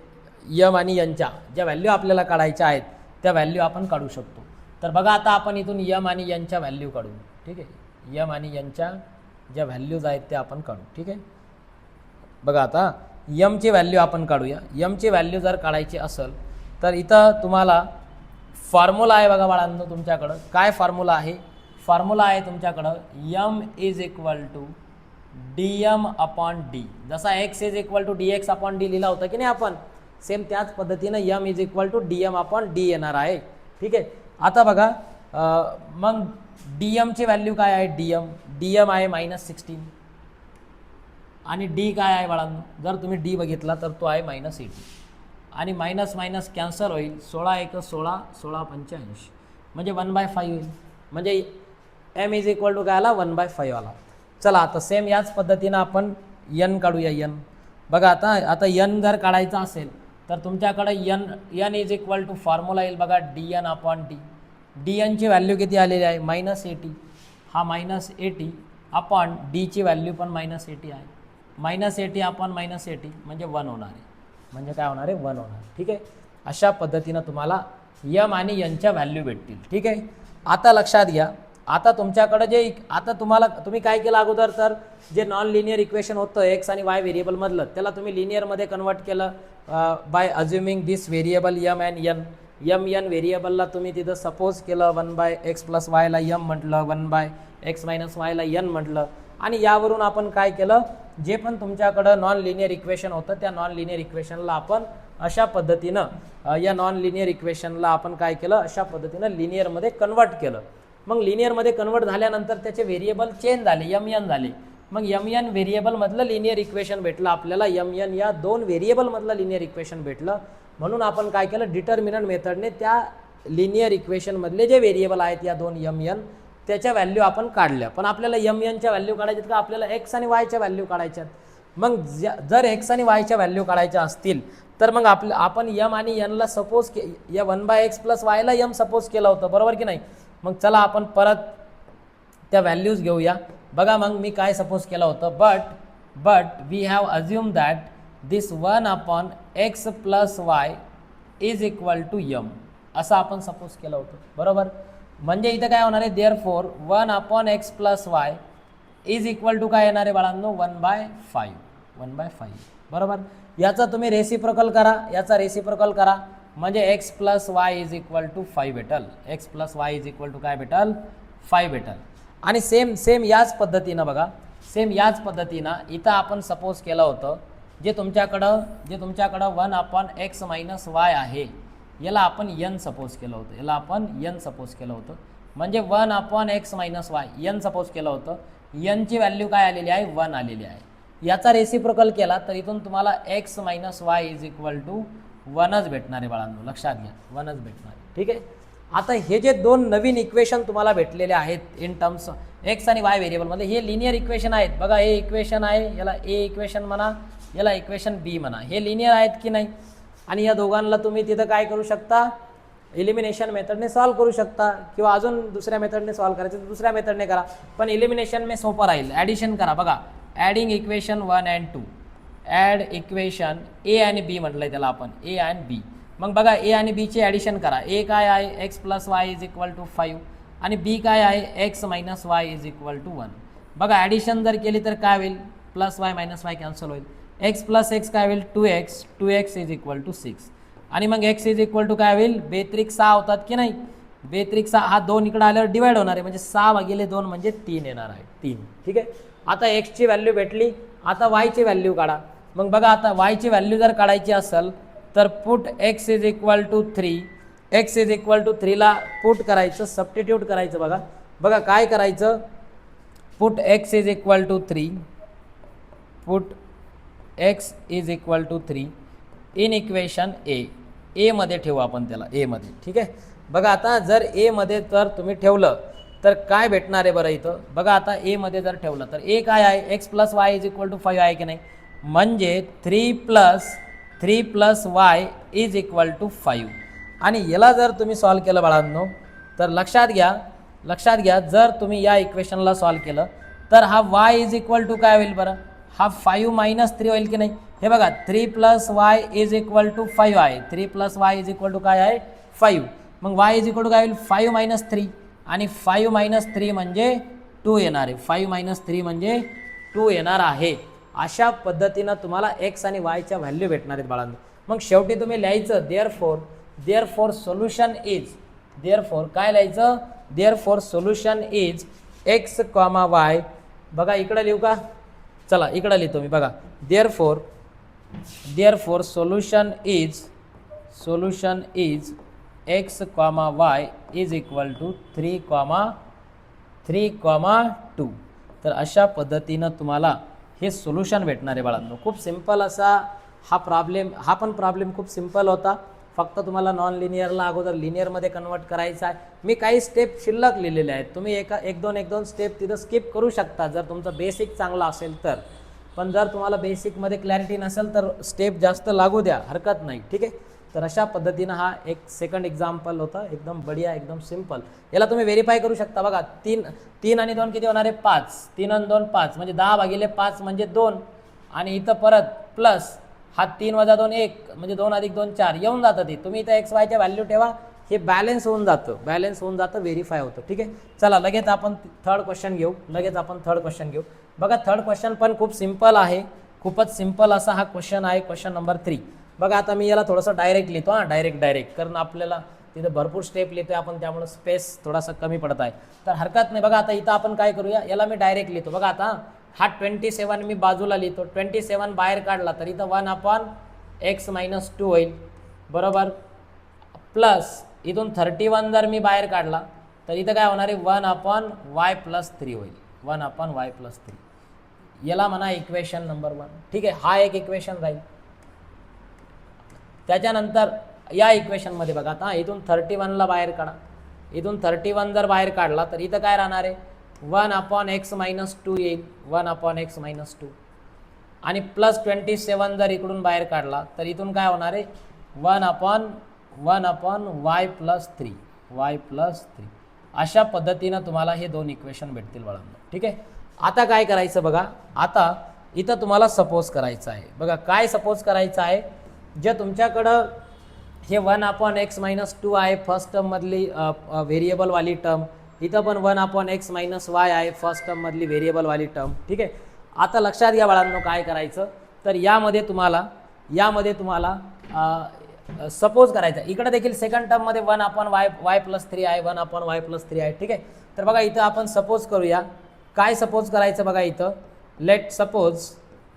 [SPEAKER 1] यम आणि एनच्या ज्या व्हॅल्यू आपल्याला काढायच्या आहेत त्या व्हॅल्यू आपण काढू शकतो. तर बघा आता आपण इथून यम आणि एनच्या व्हॅल्यू काढू. ठीक आहे. यम आणि एनच्या ज्या व्हॅल्यूज आहेत त्या आपण काढू. ठीक आहे. बघा आता यमची व्हॅल्यू आपण काढूया. यमची व्हॅल्यू जर काढायची असेल तर इथं तुम्हाला फॉर्म्युला आहे बघा बाळांनो तुमच्याकडं. काय फॉर्म्युला आहे? फॉर्म्युला आहे तुमच्याकडं M is equal to D M upon D. जसा X is equal to D X upon D लिहिला होता की नाही आपण, सेम त्याच पद्धतीनं M is equal to D M upon D येणार आहे. ठीक आहे. आता बघा मग डी एमची व्हॅल्यू काय आहे? डी एम आहे -16 आणि डी काय आहे बाळांनो? जर तुम्ही डी बघितला तर तो आहे -80 आणि मायनस मायनस कॅन्सल होईल. 16 1 16 16 85 म्हणजे 1/5 होईल. म्हणजे एम इज इक्वल टू काय आला? 1/5 आला. चला आता सेम याच पद्धतीनं आपण यन काढूया. यन बघा आता यन जर काढायचं असेल तर तुमच्याकडे N is equal to formula येईल बघा D N upon D. D एनची व्हॅल्यू किती आलेली आहे? -80. हा -80 अपॉन डीची व्हॅल्यू पण -80 आहे. -80 अपॉन -80 म्हणजे 1 होणार आहे. म्हणजे काय होणार आहे? 1 होणार. ठीक आहे. अशा पद्धतीनं तुम्हाला यम आणि यनच्या व्हॅल्यू भेटतील. ठीक आहे. आता लक्षात घ्या, आता तुमच्याकडे जे आता तुम्ही काय केलं अगोदर, तर जे नॉन लिनियर इक्वेशन होतं एक्स आणि वाय व्हेरिएबलमधलं त्याला तुम्ही लिनियरमध्ये कन्वर्ट केलं by assuming this variable M and N. M N व्हेरिएबलला तुम्ही तिथं सपोज केलं 1/x + वायला यम म्हटलं, 1/x - वायला यन म्हटलं, आणि यावरून आपण काय केलं, जे पण तुमच्याकडं नॉन लिनियर इक्वेशन होतं त्या नॉन लिनियर इक्वेशनला आपण अशा पद्धतीनं या नॉन लिनियर इक्वेशनला आपण काय केलं, अशा पद्धतीनं लिनियरमध्ये कन्वर्ट केलं. मग लिनियरमध्ये कन्वर्ट झाल्यानंतर त्याचे व्हेरिएबल चेंज झाले, यम यन झाले. मग यम यन व्हेरिएबलमधलं लिनियर इक्वेशन भेटलं आपल्याला, यम यन या 2 व्हेरिएबलमधलं लिनियर इक्वेशन भेटलं. म्हणून आपण काय केलं, डिटर्मिनंट मेथडने त्या लिनियर इक्वेशनमधले जे व्हेरिएबल आहेत या 2 यम यन त्याच्या व्हॅल्यू आपण काढल्या. पण आपल्याला यम यनच्या व्हॅल्यू काढायच्यात का, आपल्याला एक्स आणि वायच्या व्हॅल्यू काढायच्यात. मग जर एक्स आणि वायच्या व्हॅल्यू काढायच्या असतील तर मग आपण यम आणि यनला सपोज या 1/x + वायला यम सपोज केलं होतं, बरोबर की नाही. मग चला आपण परत त्या व्हॅल्यूज घेऊया. बघा मग मी काय सपोज केलं होतं, but we have assume that this 1/x + Y is equal to M, असं आपण सपोज केलं होतं, बरोबर. म्हणजे इथं काय होणार आहे, therefore 1/x + Y is equal to काय येणार आहे बाळांनो, 1/5, बरोबर. याचा तुम्ही रेसिप्रोकल करा, याचा रेसिप्रोकल करा, म्हणजे x + Y is equal to 5 भेटल. x + Y is equal to काय भेटल, 5 भेटल. आणि सेम याच पद्धतीनं बघा, सेम याच पद्धतीनं इथं आपण सपोज केलं होतं, जे तुमच्याकडं 1/x - वाय आहे याला आपण यन सपोज केलं होतं, म्हणजे 1/x - वाय यन सपोज केलं होतं. यनची व्हॅल्यू काय आलेली आहे, 1 आलेली आहे. याचा रेसिप्रोकल केला तर इथून तुम्हाला x - Y is equal to 1च भेटणार आहे बाळांनो, लक्षात घ्या, 1च भेटणार आहे. ठीक आहे. आता हे जे 2 नवीन इक्वेशन तुम्हाला भेटलेले आहेत इन टर्म्स एक्स आणि वाय व्हेरिएबलमध्ये, हे लिनियर इक्वेशन आहेत. बघा हे इक्वेशन आहे, याला ए इक्वेशन म्हणा, याला इक्वेशन बी म्हणा. हे लिनियर आहेत की नाही, आणि या दोघांना तुम्ही तिथं काय करू शकता, एलिमिनेशन मेथडने सॉल्व करू शकता, किंवा अजून दुसऱ्या मेथडने सॉल्व करायचं तर दुसऱ्या मेथडने करा. पण एलिमिनेशन में सोपं राहील. ॲडिशन करा. बघा adding equation 1 and 2, add equation A आणि बी म्हटलंय त्याला आपण, ए आणि बी. मग बघा ए आणि बीचे ॲडिशन करा. ए काय आहे, x + Y is equal to 5, आणि बी काय आहे, x - Y is equal to 1. बघा ॲडिशन जर केली तर काय होईल, +y - वाय कॅन्सल होईल. x + x काय होईल, 2x इज इक्वल टू 6, आणि मग x इज इक्वल टू काय होईल, बेत्रिक 6 होतात की नाही, बेत्रिक 6 हा 2 इकडे आल्यावर डिवाइड होणार आहे, म्हणजे 6/2 म्हणजे 3 येणार आहे, 3. ठीक आहे. आता x ची व्हॅल्यू भेटली, आता y ची व्हॅल्यू काढा. मग बघा आता y ची व्हॅल्यू जर काढायची असेल तर put x is equal to 3, x is equal to 3ला पुट करायचं, सबस्टिट्यूट करायचं. बघा काय करायचं, put x is equal to 3, put x is equal to 3 in equation A मध्ये ठेवू आपण त्याला, ए मध्ये. ठीक आहे. बघा आता जर ए मध्ये तर तुम्ही ठेवलं तर काय भेटणार आहे बरं इथं, बघा आता ए मध्ये जर ठेवलं तर ए काय आहे, x + Y is equal to 5 आहे की नाही, म्हणजे 3 + वाय इज इक्वल टू 5. आणि याला जर तुम्ही सॉल्व केलं बाळांनो तर लक्षात घ्या, जर तुम्ही या इक्वेशनला सॉल्व केलं तर हा y इज इक्वल टू काय होईल बरं, हा 5 - 3 होईल की नाही. हे बघा 3 + वाय इज इक्वल टू 5 आहे, 3 + वाय इज इक्वल टू काय आहे, 5. मग y इज इक्वल टू काय होईल, 5 - 3, आणि 5 - 3 म्हणजे 2 येणार आहे, 5 - 3 म्हणजे 2 येणार आहे. अशा पद्धतीनं तुम्हाला x आणि y च्या व्हॅल्यू भेटणार आहेत बाळांनो. मग शेवटी तुम्ही लिहायचं देअरफॉर सोल्युशन इज, देअरफॉर काय लिहायचं, therefore solution is x, y. बघा इकडं लिहू का, चला इकडं लिहितो मी. बघा therefore solution is x, y is equal to 3, 2. तर अशा पद्धतीनं तुम्हाला हे सोल्युशन भेटणार आहे बाळांनो. खूप सिंपल असा हा पण प्रॉब्लेम खूप सिंपल होता. फक्त तुम्हाला नॉन लिनियरला अगोदर लिनियरमध्ये कन्वर्ट करायचं आहे. मी काही स्टेप शिल्लक लिहिलेले आहेत, तुम्ही एक दोन स्टेप तिथं स्किप करू शकता जर तुमचं बेसिक चांगलं असेल तर. पण जर तुम्हाला बेसिकमध्ये क्लॅरिटी नसेल तर स्टेप जास्त लागू द्या, हरकत नाही. ठीक आहे. तर अशा पद्धतीनं हा एक सेकंड एक्झाम्पल होता, एकदम बढिया, एकदम सिंपल. याला तुम्ही व्हेरीफाय करू शकता. बघा 3 आणि 2 किती होणार आहे, 5. 3 आणि 2 5, म्हणजे 10/5 म्हणजे 2, आणि इथं परत प्लस हा 3 - 2 1, म्हणजे 2 + 2 4 येऊन जातं. ते तुम्ही इथं x y च्या व्हॅल्यू ठेवा हे बॅलन्स होऊन जातं व्हेरीफाय होतं. ठीक आहे, चला लगेच आपण थर्ड क्वेश्चन घेऊ. बघा थर्ड क्वेश्चन पण खूप सिम्पल आहे, खूपच सिम्पल असा हा क्वेश्चन आहे, क्वेश्चन नंबर 3. बघा आता मी याला थोडंसं डायरेक्ट लिहितो, डायरेक्ट कारण आपल्याला तिथं भरपूर स्टेप लिहितोय आपण, त्यामुळे स्पेस थोडासा कमी पडत आहे, तर हरकत नाही. बघा आता इथं आपण काय करूया, याला मी डायरेक्ट लिहितो. बघा आता हा 27 मी बाजूला लिहितो, 27 बाहेर काढला तर इथं 1/x - 2 होईल, बरोबर. प्लस इथून 31 जर मी बाहेर काढला तर इथं काय होणार आहे, 1/y+3 होईल, 1/y+3. याला म्हणा इक्वेशन नंबर 1. ठीक आहे, हा एक इक्वेशन राहील. त्याच्यानंतर या इक्वेशनमध्ये बघा आता इथून 31ला बाहेर काढा, इथून 31 जर बाहेर काढला तर इथं काय राहणार आहे, 1/x - 2 येईल, 1/x - 2. आणि प्लस 27 जर इकडून बाहेर काढला तर इथून काय होणार आहे, 1/y+3. अशा पद्धतीनं तुम्हाला हे दोन इक्वेशन भेटतील बाळांनो. ठीक आहे, आता काय करायचं बघा, आता इथं तुम्हाला सपोज करायचं आहे. बघा काय सपोज करायचं आहे, जे तुमच्याकडं हे 1/x - 2 आहे फर्स्ट टर्ममधली व्हेरिएबलवाली टर्म, इथं पण 1/x - y आहे फर्स्ट टर्ममधली व्हेरिएबलवाली टर्म. ठीक आहे, आता लक्षात घ्या बाळांनो काय करायचं, तर यामध्ये तुम्हाला सपोज करायचं. इकडे देखील सेकंड टर्ममध्ये 1/y+3 आहे, 1/y+3 आहे. ठीक आहे, तर बघा इथं आपण सपोज करूया. काय सपोज करायचं बघा इथं, लेट सपोज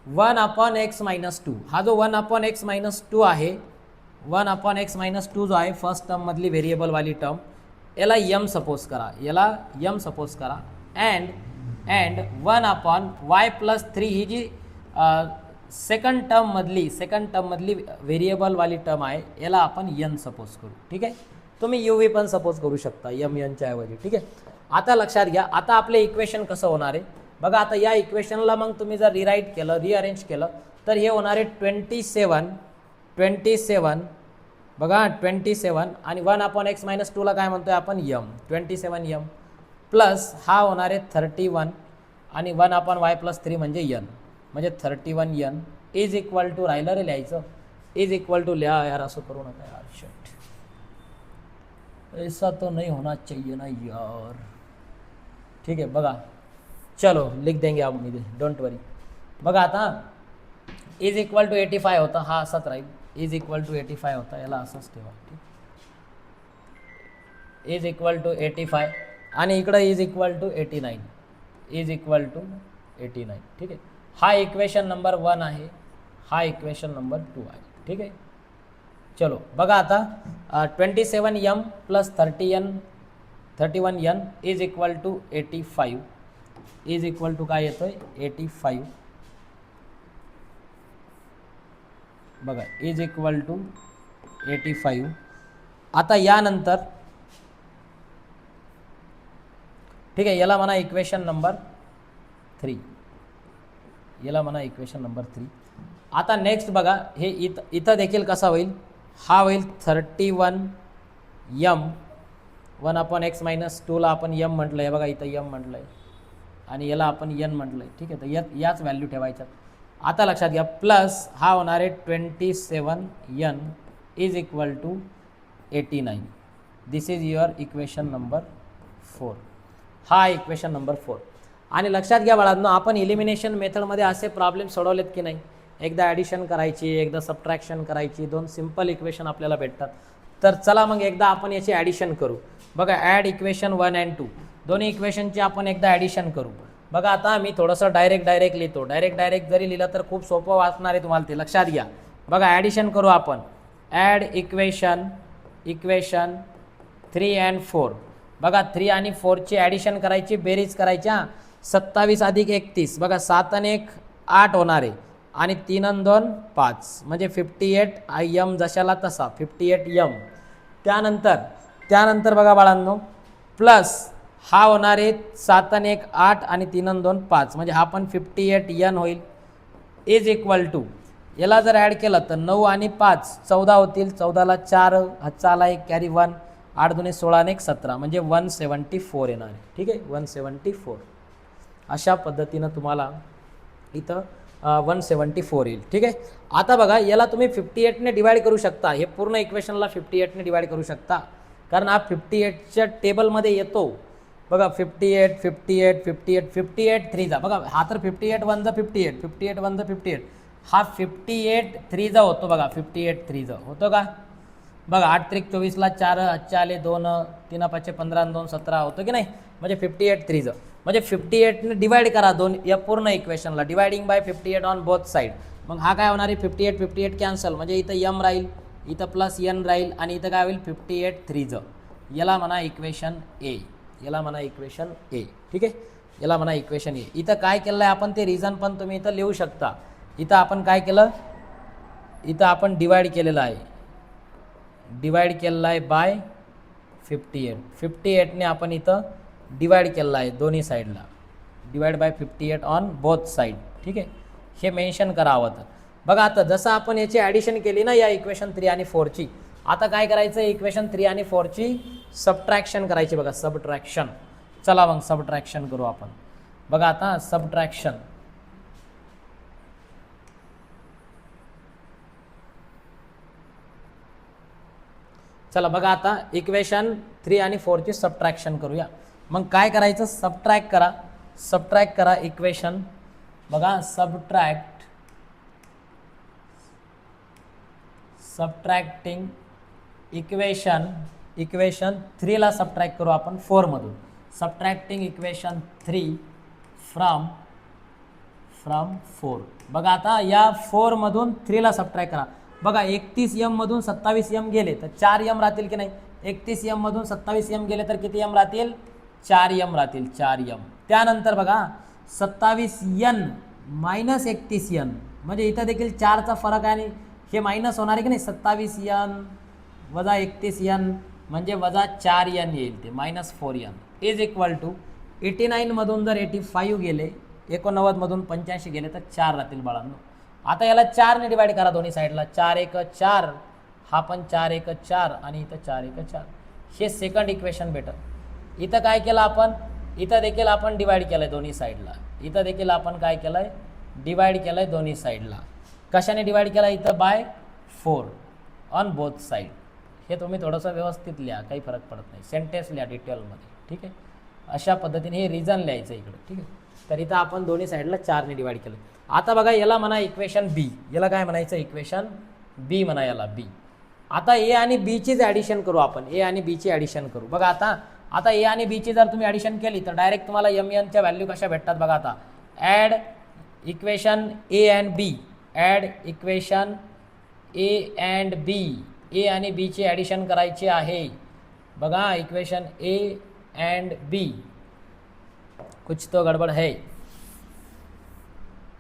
[SPEAKER 1] 1/x - 2, हा जो 1/x - 2 आहे, 1/x - 2 जो आहे फर्स्ट टर्ममधली व्हेरिएबलवाली टर्म, याला m सपोज करा, अँड 1/y+3 ही जी सेकंड टर्ममधली व्हेरिएबलवाली टर्म आहे, याला आपण n सपोज करू. ठीक आहे, तुम्ही uv पण सपोज करू शकता n च्या ऐवजी. ठीक आहे, आता लक्षात घ्या, आता आपले इक्वेशन कसं होणार आहे बघा. आता या इक्वेशनला मग तुम्ही जर रिअरेंज केलं तर हे होणार आहे 27 बघा, 27 आणि 1/x - 2 ला काय म्हणतोय आपण, m, 27m प्लस हा होणार आहे 31 आणि 1/y+3 म्हणजे n, म्हणजे 31n इज इक्वल टू, राहिलं रे लिहायचं, इज इक्वल टू, लिहा यार, असं करू नका यार, शिट, ऐसा तो नहीं होना चाहिए ना यार. ठीक है, बघा चलो लिख देंगे आप, मुझे डोंट वरी. बघा आता इज इक्वल टू 85 होता, हा असाच राहील, इज इक्वल टू 85 होता, याला असंच ठेवा. इज इक्वल टू 85 आणि इकडं is equal to 89, is equal to 89. ठीक आहे, हा इक्वेशन नंबर 1 आहे, हा इक्वेशन नंबर 2 आहे. ठीक आहे, चलो बघा आता 27m plus 31n is equal to 85, is equal to काय येतोय 85. बघा इज इक्वल टू 85. आता यानंतर ठीक आहे, याला म्हणा इक्वेशन नंबर 3, याला म्हणा इक्वेशन नंबर 3. आता नेक्स्ट बघा, हे इथं देखील कसा होईल, हा होईल 31m, 1/x - 2 ला आपण m म्हटलं आहे, बघा इथं m म्हटलं आहे आणि याला आपण n म्हटलं आहे. ठीक आहे, तर याच व्हॅल्यू ठेवायच्यात. आता लक्षात घ्या, प्लस हा होणार आहे 27n is equal to 89. This is your equation number 4. हा इक्वेशन नंबर 4. आणि लक्षात घ्या बाळांनो, आपण इलिमिनेशन मेथडमध्ये असे प्रॉब्लेम सोडवलेत की नाही, एकदा ॲडिशन करायची, एकदा सबट्रॅक्शन करायची, दोन सिम्पल इक्वेशन आपल्याला भेटतात. तर चला मग एकदा आपण याची ॲडिशन करू. बघा ॲड इक्वेशन 1 and 2, दोन्ही इक्वेशनची आपण एकदा ॲडिशन करू. बघा आता मी थोडंसं डायरेक्ट लिहितो, डायरेक्ट जरी लिहिलं तर खूप सोपं वाचणार आहे तुम्हाला, ते लक्षात घ्या. बघा ॲडिशन करू आपण, ॲड इक्वेशन 3 and 4. बघा 3 आणि 4ची ॲडिशन करायची, बेरीज करायची. 27 अधिक 31, बघा 7 आणि 1 8 होणार आहे आणि 3 आणि 2 5, म्हणजे 58m जशाला तसा 58m. त्यानंतर बघा बाळांनो, प्लस हा होणार आहे 7 आणि 1 8 आणि 3 आणि 2 5, म्हणजे हा पण 58n होईल. इज इक्वल टू, याला जर ॲड केलं तर 9 आणि 5 14 होतील, 14ला 4 हातचा आला 1 कॅरी 1, 8 दुणे 16 आणि 1 17, म्हणजे 174 येणार आहे. ठीक आहे, 174. अशा पद्धतीनं तुम्हाला इथं 174 येईल. ठीक आहे, आता बघा याला तुम्ही 58ने डिवाइड करू शकता, हे पूर्ण इक्वेशनला 58ने डिवाइड करू शकता. कारण हा 58च्या टेबलमध्ये येतो बघा. 58 58 58 58 3 बघा. हा तर 58 1 58 58 1 58 हा 58 3 होतो बघा. 58 3 होतो का बघा. 8 त्रिक 24ला 4 आजच्या आले 2 3 5 15 2 17 होतो की नाही. म्हणजे 58 3 म्हणजे 58ने डिवाइड करा दोन या पूर्ण इक्वेशनला. Dividing by 58 on both side. मग हा काय होणार आहे 58 58 कॅन्सल म्हणजे इथं यम राहील, इथं प्लस एन राहील आणि इथं काय होईल 58 3 याला म्हणा इक्वेशन ए. याला म्हणा इक्वेशन ए. ठीक आहे, याला म्हणा इक्वेशन ए. इथं काय केलं आहे आपण ते रिझन पण तुम्ही इथं लिहू शकता. इथं आपण काय केलं, इथं आपण डिवाइड केलेलं आहे. डिवाइड केलेला आहे बाय 58. 58ने आपण इथं डिवाइड केलेला आहे दोन्ही साईडला. Divide by 58 on both side. ठीक आहे, हे मेन्शन करावं. तर बघा आता जसं आपण याची ॲडिशन केली ना या इक्वेशन 3 आणि 4ची, आता काय करायचं इक्वेशन 3 आणि 4ची सबट्रॅक्शन करायची बघा. सबट्रॅक्शन. चला मग सबट्रॅक्शन करू आपण. बघा आता सबट्रॅक्शन. चला बघा आता इक्वेशन 3 आणि 4ची सबट्रॅक्शन करूया. मग काय करायचं सबट्रॅक्ट करा. सबट्रॅक्ट करा इक्वेशन बघा. सबट्रॅक्टिंग इक्वेशन 3ला सबट्रॅक्ट करू आपण 4मधून. Subtracting equation 3 from 4. बघा आता या 4मधून 3ला सबट्रॅक्ट करा. बघा 31 मधून 27 गेले तर 4 राहतील की नाही. 31 मधून 27 गेले तर किती राहतील 4 राहतील. 4 त्यानंतर बघा 27 मायनस 31 म्हणजे इथं देखील 4चा फरक आहे आणि हे मायनस होणार आहे की नाही. 27 वजा 31 म्हणजे वजा 4 येईल ते -4 इज इक्वल टू 89 मधून जर 85 गेले 89 मधून 85 गेले तर 4 राहतील बाळांनो. आता याला 4ने डिवाइड करा दोन्ही साईडला. 4 1 4 हा पण 4 1 4 आणि इथं 4 1 4. हे सेकंड इक्वेशन भेटल. इथं काय केलं आपण, इथं देखील आपण डिवाइड केलं आहे दोन्ही साईडला. इथं देखील आपण काय केलं आहे डिवाइड केलं आहे दोन्ही साईडला. कशाने डिवाइड केला इथं बाय 4 ऑन बोथ साईड. हे तुम्ही थोडंसं व्यवस्थित लिहा, काही फरक पडत नाही. सेंटेन्स लिहा डिटेलमध्ये. ठीक आहे, अशा पद्धतीने हे रिझन लिहायचं इकडे. ठीक आहे, तर इथं आपण दोन्ही साईडला 4ने डिवाइड केलं. आता बघा याला म्हणा इक्वेशन बी. याला काय म्हणायचं इक्वेशन बी म्हणा याला बी. आता ए आणि बीचीच ॲडिशन करू आपण. ए आणि बीची ॲडिशन करू. बघा आता ए आणि बीची जर तुम्ही ॲडिशन केली तर डायरेक्ट तुम्हाला एम एनच्या व्हॅल्यू कशा भेटतात बघा. आता add equation A and B. Add equation A and B. A आणि बीची ॲडिशन करायची आहे बघा. Equation A and B. कुछ तो गडबड है.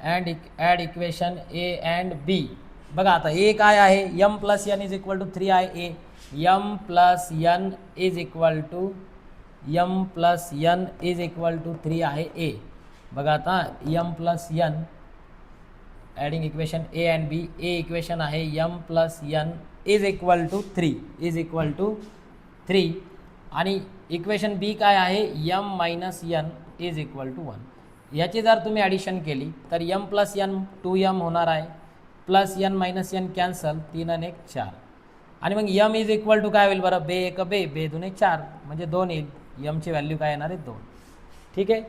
[SPEAKER 1] Add equation A and B. बघा आता ए काय आहे m plus n is equal to 3 आहे A. m plus n is equal to 3 आहे ए. बघा आता m plus n adding equation A and B. A equation आहे m plus n is equal to 3 आणि equation B काय आहे m minus n is equal to 1. याची जर तुम्ही ॲडिशन केली तर m प्लस n 2m होणार आहे. Plus n minus n cancel. 3 आणि 1 4 आणि मग m इज इक्वल टू काय होईल बरं. बे 1 बे, बे 2 4 म्हणजे 2 येईल. mची व्हॅल्यू काय येणार आहे 2. ठीक आहे,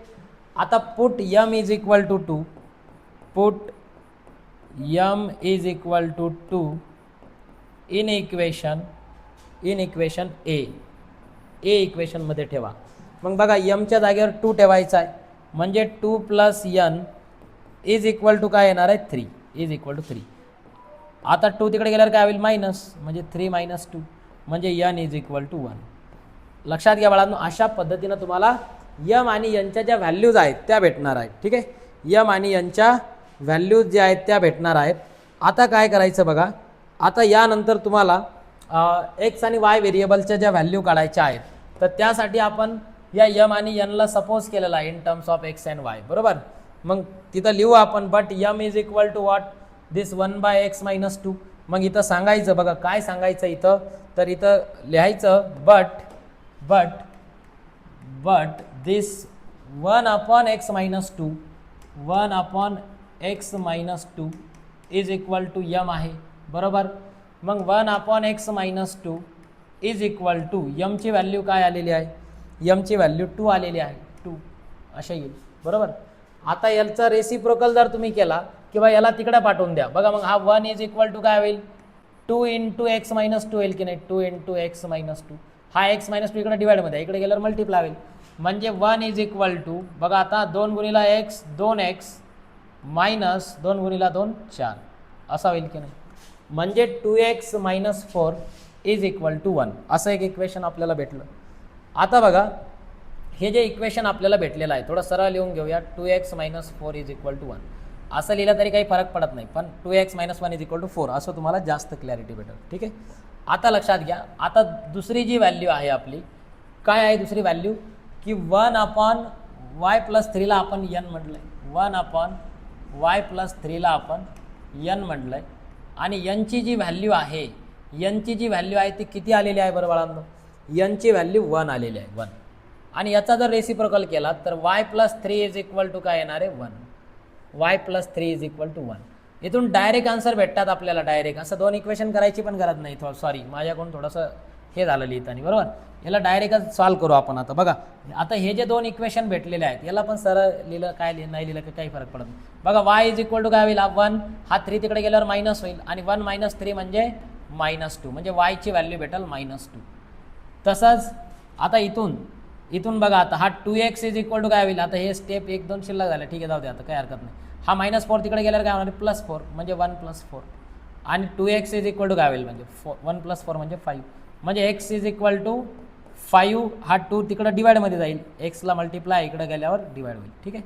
[SPEAKER 1] आता put m is equal to 2. Put m is equal to 2 in equation A. A इक्वेशनमध्ये ठेवा. मग बघा mच्या जागेवर 2 ठेवायचा आहे म्हणजे 2 plus n is equal to काय येणार आहे 3. Is equal to 3. आता 2 तिकडे गेल्यावर काय होईल मायनस म्हणजे 3 मायनस 2 म्हणजे n इज इक्वल टू 1. लक्षात घ्या बाळांनो, अशा पद्धतीनं तुम्हाला m आणि n ज्या व्हॅल्यूज आहेत त्या भेटणार आहेत. ठीक आहे, m आणि n व्हॅल्यूज ज्या आहेत त्या भेटणार आहेत. आता काय करायचं बघा. आता यानंतर तुम्हाला x आणि y व्हेरिएबलच्या ज्या व्हॅल्यू काढायच्या आहेत तर त्यासाठी आपण या m आणि n ला सपोज केलेला आहे in terms of x and y. बरोबर, मग तिथं लिहू आपण but m is equal to what this 1/x minus 2. मग इथं सांगायचं बघा काय सांगायचं इथं, तर इथं लिहायचं but this 1/x minus 2 1/x minus 2 is equal to m आहे. बरोबर, मग 1/x minus 2 is equal to यमची व्हॅल्यू काय आलेली आहे, यमची व्हॅल्यू 2 आलेली आहे, 2 अशा येईल बरोबर. आता याचा रेसिप्रोकल जर तुम्ही केला किंवा याला तिकडे पाठवून द्या बघा, मग हा 1 इज इक्वल टू काय होईल 2 इंटू एक्स मायनस 2 येईल की नाही, 2 इंटू एक्स मायनस 2. हा एक्स मायनस 2 इकडे डिवाइडमध्ये, इकडे गेल्यावर मल्टिप्लाय होईल. म्हणजे 1 इज इक्वल टू बघा आता 2 गुणिला एक्स 2x मायनस 2 गुणिला 2 4 असा होईल की नाही. म्हणजे 2x minus 4 is equal to 1 असं एक इक्वेशन आपल्याला भेटलं. आता बघा हे जे इक्वेशन आपल्याला भेटलेलं आहे थोडं सरळ लिहून घेऊया. 2x minus 4 is equal to 1 असं लिहिलं तरी काही फरक पडत नाही, पण 2x minus 1 is equal to 4 असं तुम्हाला जास्त क्लॅरिटी भेटेल. ठीक आहे. आता लक्षात घ्या, आता दुसरी जी व्हॅल्यू आहे आपली काय आहे, दुसरी व्हॅल्यू की 1 अपॉन वाय प्लस 3ला आपण n म्हटलं आहे, 1 अपॉन वाय प्लस 3ला आपण n म्हटलं आहे. आणि nची जी व्हॅल्यू आहे, nची जी व्हॅल्यू आहे ती किती आलेली आहे बरं बाळांनो, nची व्हॅल्यू 1 आलेली आहे 1. आणि याचा जर रेसिप्रोकल केला तर y plus 3 is equal to काय येणार आहे 1, y plus 3 is equal to 1. इथून डायरेक्ट आन्सर भेटतात आपल्याला, डायरेक्ट असं दोन इक्वेशन करायची पण गरज नाही. सॉरी माझ्याकडून थोडंसं हे झालं लिहिताना बरोबर. याला डायरेक्टच सॉल्व करू आपण. आता बघा आता हे जे दोन इक्वेशन भेटलेले आहेत याला पण सरळ लिहिलं काय नाही लिहिलं की काही फरक पडत नाही. बघा y इज इक्वल टू काय होईल, 1 हा 3 तिकडे गेल्यावर मायनस होईल आणि 1 मायनस 3 म्हणजे -2 म्हणजे y ची व्हॅल्यू भेटेल -2. तसंच आता इथून बघा आता हा 2x इज इक्वल टू काय होईल, आता हे स्टेप 1 2 शिल्लक झाले, ठीक आहे जाऊ दे आता काही हरकत नाही. हा -4 तिकडे गेल्यावर काय होणार +4 म्हणजे 1 + 4 आणि 2x इज इक्वल टू काय होईल म्हणजे 1 + 4 म्हणजे 5 म्हणजे x इज इक्वल टू 5. हा 2 तिकडं डिवाइडमध्ये जाईल, एक्सला मल्टिप्लाय इकडे गेल्यावर डिवाइड होईल. ठीक आहे.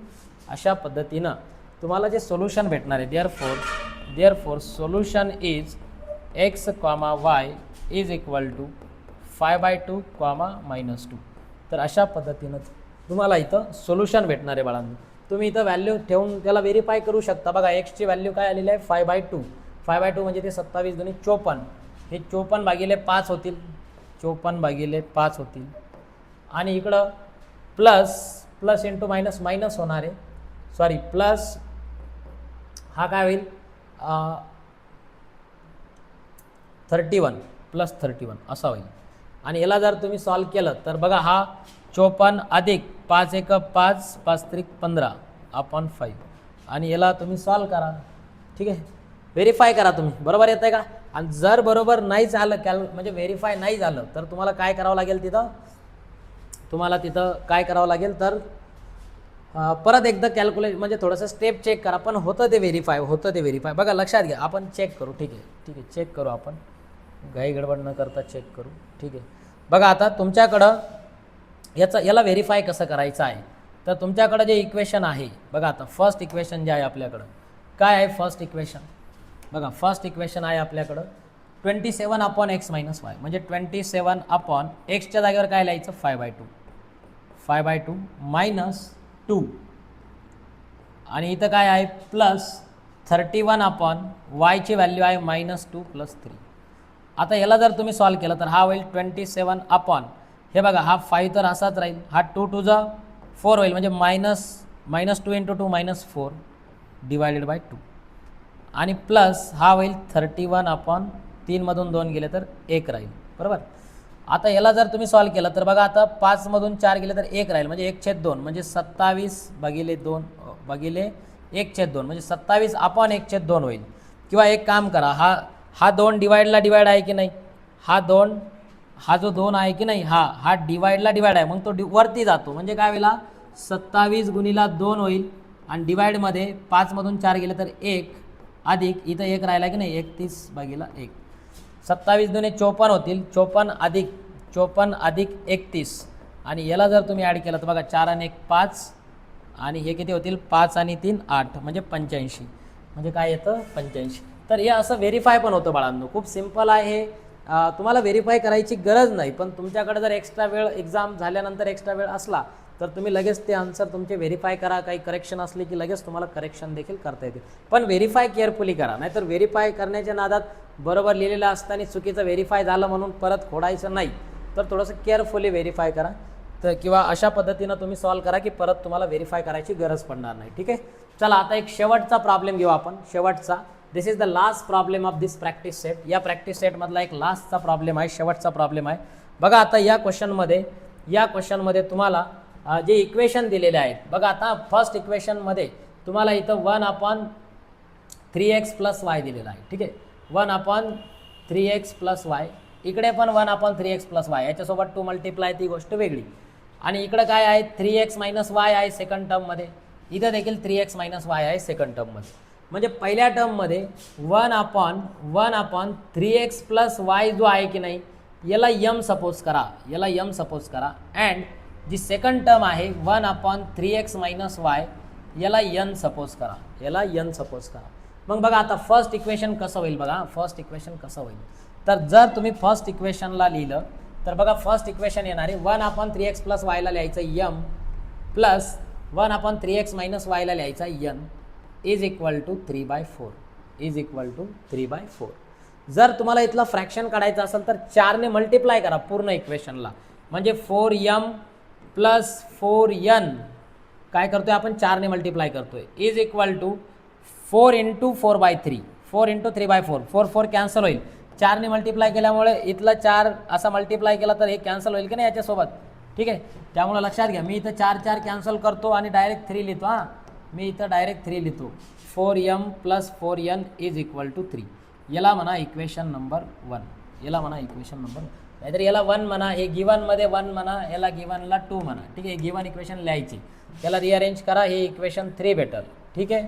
[SPEAKER 1] अशा पद्धतीनं तुम्हाला जे सोल्युशन भेटणार आहे therefore solution is x, y is equal to 5/2, -2. तर अशा पद्धतीनं तुम्हाला इथं सोल्युशन भेटणार आहे बाळांनो. तुम्ही इथं व्हॅल्यू ठेवून त्याला व्हेरीफाय करू शकता. बघा एक्सची व्हॅल्यू काय आलेली आहे 5/2. 5/2 म्हणजे ते 27 × 54, हे 54/5 होतील, 54/5 होतील. आणि इकडं प्लस इंटू मायनस होणार आहे, सॉरी प्लस हा काय होईल 31 + 31 असा होईल. आणि याला जर तुम्ही सॉल्व केलं तर बघा हा 54 अधिक 5 × 5 5 × 15 अपॉन 5 आणि याला तुम्ही सॉल्व करा. ठीक आहे. व्हेरीफाय करा तुम्ही बरोबर येतं आहे का. आणि जर बरोबर नाही झालं म्हणजे व्हेरीफाय नाही झालं तर तुम्हाला काय करावं लागेल, तुम्हाला तिथं काय करावं लागेल तर परत एकदा कॅल्क्युलेट म्हणजे थोडंसं स्टेप चेक करा, पण होतं ते व्हेरीफाय. बघा लक्षात घ्या, आपण चेक करू. ठीक आहे चेक करू आपण, घाई गडबड न करता चेक करू. ठीक आहे. बघा आता तुमच्याकडं याला व्हेरीफाय कसं करायचं आहे तर तुमच्याकडं जे इक्वेशन आहे बघा, आता फर्स्ट इक्वेशन जे आहे आपल्याकडं काय आहे, फर्स्ट इक्वेशन बघा, फर्स्ट इक्वेशन आहे आपल्याकडं 27/x - y म्हणजे 27/x च्या जागेवर काय लिहायचं 5/2 -2 आणि इथं काय आहे प्लस 31/y ची व्हॅल्यू आहे -2 + 3. आता याला जर तुम्ही सॉल्व केलं तर हा होईल 27 हे बघा हा 5 तर असाच राहील, हा 2 × 2 = 4 होईल म्हणजे -2 × 2 -4 / 2 आणि प्लस हा होईल 31/3 मधून 2 गेले तर 1 राहील बरोबर. आता याला जर तुम्ही सॉल्व केलं तर बघा आता 5 मधून 4 गेले तर 1 राहील म्हणजे 1/2 म्हणजे 27/2 भागिले 1/2 म्हणजे 27/1/2 होईल. किंवा एक काम करा, हा 2 डिवाइड आहे की नाही, हा जो 2 आहे की नाही हा डिवाइडला डिवाइड आहे, मग तो वरती जातो म्हणजे काय होईल 27 × 2 होईल आणि डिवाइडमध्ये 5 मधून 4 गेले तर 1 अधिक इथं 1 राहिला की नाही 31/1 27 × 2 = 54 होतील, 54 अधिक 31 आणि याला जर तुम्ही ॲड केलं तर बघा 4 आणि 1 5 आणि हे किती होतील 5 आणि 3 8 म्हणजे 85 म्हणजे काय येतं 85. तर हे असं व्हेरीफाय पण होतं बाळांनो, खूप सिम्पल आहे हे. तुम्हाला व्हेरीफाय करायची गरज नाही, पण तुमच्याकडे जर एक्स्ट्रा वेळ एक्झाम झाल्यानंतर एक्स्ट्रा वेळ असला तर तुम्ही लगेच ते आन्सर तुमचे व्हेरीफाय करा. काही करेक्शन असले की लगेच तुम्हाला करेक्शन देखील करता येते, पण व्हेरीफाय केअरफुली करा. नाहीतर व्हेरीफाय करण्याच्या नादात बरोबर लिहिलेलं असताना चुकीचं व्हेरीफाय झालं म्हणून परत खोडायचं नाही, तर थोडंसं केअरफुली व्हेरीफाय करा. तर किंवा अशा पद्धतीनं तुम्ही सॉल्व करा की परत तुम्हाला व्हेरीफाय करायची गरज पडणार नाही. ठीक आहे. चला आता एक शेवटचा प्रॉब्लेम घेऊ आपण, शेवटचा this is the last problem of this practice set. या प्रॅक्टिस सेटमधला एक लास्टचा प्रॉब्लेम आहे, शेवटचा प्रॉब्लेम आहे. बघा आता या क्वेश्चनमध्ये तुम्हाला जे इक्वेशन दिलेले आहेत बघा. आता फर्स्ट इक्वेशनमध्ये तुम्हाला इथं 1/3x + y दिलेला आहे. ठीक आहे, 1/3x + y. इकडे पण 1/3x + y, याच्यासोबत 2 मल्टिप्लाय, ती गोष्ट वेगळी. आणि इकडे काय आहे 3x - y आहे सेकंड टर्ममध्ये. इथं देखील 3x - y आहे सेकंड टर्ममध्ये. म्हणजे पहिल्या टर्ममध्ये 1/3x + y जो आहे की नाही याला m सपोज करा, अँड जी सेकंड टर्म आहे 1/3x - y याला n सपोज करा, मग बघा आता फर्स्ट इक्वेशन कसं होईल बघा. तर जर तुम्ही फर्स्ट इक्वेशनला लिहिलं तर बघा फर्स्ट इक्वेशन येणार आहे 1/3x + y ला लिहायचं m प्लस 1/3x - y ला लिहायचा n इज इक्वल टू 3/4. जर तुम्हाला इथला फ्रॅक्शन काढायचं असेल तर 4 ने मल्टिप्लाय करा पूर्ण इक्वेशनला, म्हणजे 4m + 4n काय करतोय आपण 4 ने मल्टिप्लाय करतोय इज इक्वल टू 4 × 4/3, 4 × 3/4. 4 4 कॅन्सल होईल. 4 ने मल्टिप्लाय केल्यामुळे इथला 4 असा मल्टिप्लाय केला तर हे कॅन्सल होईल की नाही याच्यासोबत. ठीक आहे, त्यामुळे लक्षात घ्या मी इथं 4 4 कॅन्सल करतो आणि डायरेक्ट 3 लिहितो. मी इथं डायरेक्ट 3 लिहितो. 4m + 4n is equal to 3. याला म्हणा इक्वेशन नंबर 1. नाहीतर याला 1 म्हणा, हे गिवनमध्ये 1 म्हणा, याला गिवनला 2 म्हणा. ठीक आहे, गिवन इक्वेशन लिहायची, त्याला रिअरेंज करा, हे इक्वेशन 3 भेटल. ठीक आहे,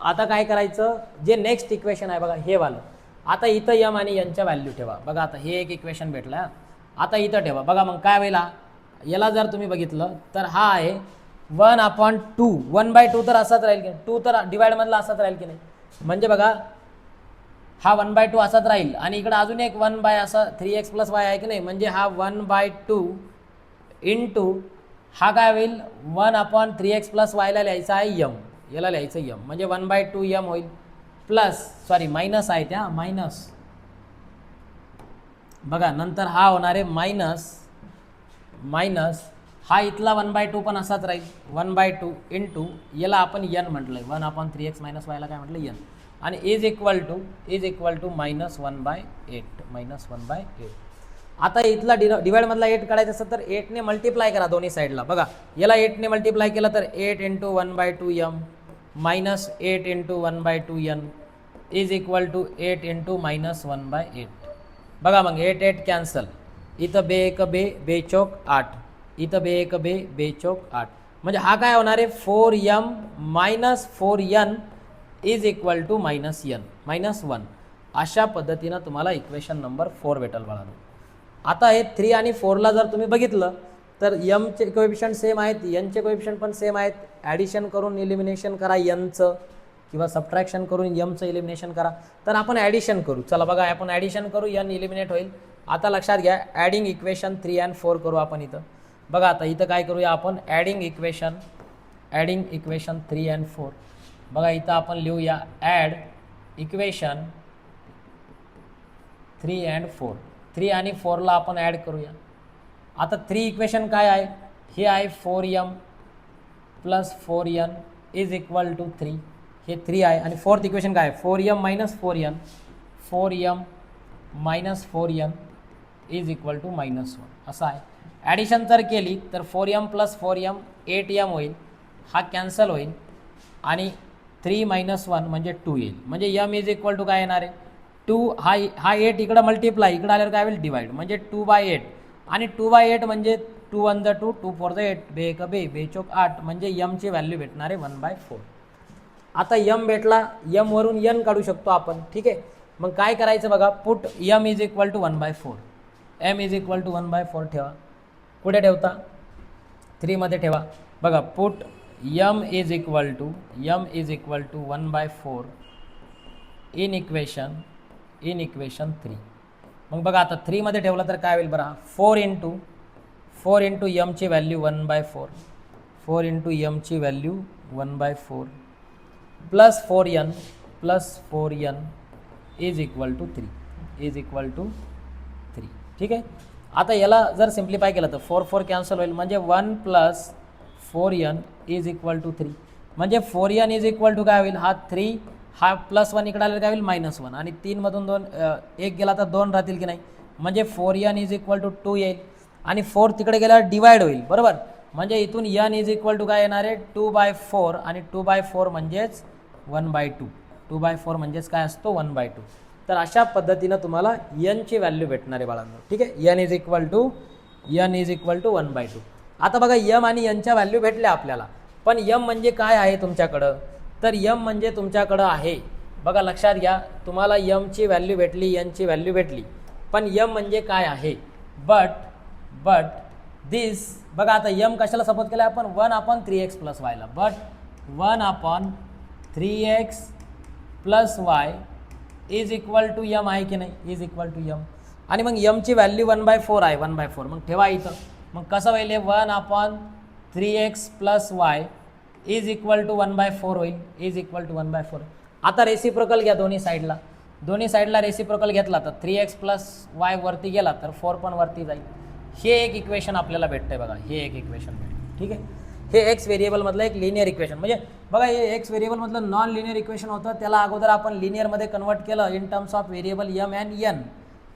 [SPEAKER 1] आता काय करायचं, जे नेक्स्ट इक्वेशन आहे बघा हे वालं. आता इथं m आणि n च्या व्हॅल्यू ठेवा. बघा आता हे एक इक्वेशन भेटलं, आता इथं ठेवा. बघा मग काय होईल, याला जर तुम्ही बघितलं तर हा आहे 1/2. 1/2 तर असाच राहील की 2 तर डिवाइडमधला असाच राहील की नाही. म्हणजे बघा हा 1/2 असाच राहील आणि इकडे अजून एक 3x + y आहे की नाही. म्हणजे हा 1/2 इंटू हा काय होईल 1/3x + y ला लिहायचा आहे m, याला लिहायचं m, म्हणजे 1/2m होईल. प्लस मायनस आहे त्या मायनस. बघा नंतर हा होणार आहे मायनस हा इथला 1/2 पण असाच राहील 1/2 इंटू याला आपण n म्हटलंय 1/3x - y ला काय म्हटलं n, आणि इज इक्वल टू -1/8. आता इथला डिवाइडमधला 8 काढायचं असेल तर 8 ने मल्टिप्लाय करा दोन्ही साईडला. बघा याला 8 ने मल्टिप्लाय केलं तर 8 × 1/2m -8 × 1/2n is equal to 8 × -1/8. बघा मग 8 8 कॅन्सल, इथं 2 1 2 2 चौक 8, इथं 2 1 2 2 चौक 8. म्हणजे हा काय होणार आहे 4m - 4n is equal to -1. अशा पद्धतीनं तुम्हाला इक्वेशन नंबर 4 भेटेल बाळांनो. आता हे 3 आणि 4ला जर तुम्ही बघितलं तर mचे कोएफिशियंट सेम आहेत, nचे कोएफिशियंट पण सेम आहेत. ॲडिशन करून इलिमिनेशन करा nचं, किंवा सबट्रॅक्शन करून mचं इलिमिनेशन करा. तर आपण ॲडिशन करू. चला बघा आपण ॲडिशन करू, n इलिमिनेट होईल. आता लक्षात घ्या ॲडिंग इक्वेशन 3 आणि 4 करू आपण इथं. बघा आता इथं काय करूया आपण ॲडिंग इक्वेशन 3 आणि 4. बघा इथं आपण लिहूया ॲड इक्वेशन 3 and 4. 3 आणि 4ला आपण ॲड करूया. आता 3 इक्वेशन काय आहे, हे आहे 4m + 4n is equal to 3. हे 3 आहे. आणि 4th इक्वेशन काय आहे 4m - 4n, 4m - 4n is equal to -1 असं आहे. ॲडिशन जर केली तर 4m + 4m 8m होईल, हा कॅन्सल होईल आणि 3 - 1 म्हणजे 2 येईल. म्हणजे m इज इक्वल टू काय येणार आहे 2. हा 8 इकडं मल्टिप्लाय, इकडं आल्यावर काय होईल डिवाइड, म्हणजे 2/8. आणि 2/8 म्हणजे 2 1 2 2 4 8 2 1 2 2 चौक 8, म्हणजे mची व्हॅल्यू भेटणार आहे 1/4. आता m भेटला, m वरून n काढू शकतो आपण. ठीक आहे, मग काय करायचं बघा, put m is equal to 1/4. m is equal to 1/4 ठेवा. कुठे ठेवता 3 मध्ये ठेवा. बघा put m is equal to 1/4 in equation 3. मग बघा आता 3 मध्ये ठेवलं तर काय होईल बरं, 4 इंटू mची व्हॅल्यू 1/4, 4 इंटू mची value 1/4 plus 4n is equal to 3. ठीक आहे, आता याला जर सिम्प्लिफाय केलं तर 4 4 कॅन्सल होईल, म्हणजे 1 + 4n इज इक्वल टू 3. म्हणजे 4n इज इक्वल टू काय होईल, हा 3 हा +1 इकडे आलेला काय होईल -1 आणि 3मधून 2 1 गेला तर 2 राहतील की नाही, म्हणजे 4n = 2 येईल आणि 4 तिकडे गेल्यावर डिवाइड होईल बरोबर. म्हणजे इथून n काय येणार आहे 2/4 आणि 2/4 म्हणजेच 1/2. 2/4 म्हणजेच काय असतो 1/2. तर अशा पद्धतीनं तुम्हाला n ची व्हॅल्यू भेटणार आहे बाळांनो. ठीक आहे, n = 1/2. आता बघा m आणि n च्या व्हॅल्यू भेटल्या आपल्याला, पण m म्हणजे काय आहे तुमच्याकडं, तर m म्हणजे तुमच्याकडं आहे बघा लक्षात घ्या, तुम्हाला m ची व्हॅल्यू भेटली, n ची व्हॅल्यू भेटली, पण m म्हणजे काय आहे, बट दिस बघा आता m कशाला सपोज केला आपण 1/3x + y ला, बट 1/3x + y = m आहे की नाही, m आणि मग m ची व्हॅल्यू 1/4 आहे, 1/4 मग ठेवा इथं. मग कसं होईल 1/3x + y = 1/4 होईल, 1/4. आता रेसिप्रोकल घ्या दोन्ही साईडला रेसिप्रोकल घेतला तर 3x + y वरती गेला तर 4 पण वरती जाईल. हे एक इक्वेशन आपल्याला भेटतंय बघा, हे एक इक्वेशन भेटतं. ठीक आहे, हे एक्स व्हेरिएबलमधलं एक लिनियर इक्वेशन, म्हणजे बघा हे एक्स व्हेरिएबलमधलं नॉन लिनियर इक्वेशन होतं, त्याला अगोदर आपण लिनियरमध्ये कन्वर्ट केलं in terms of variable m and n.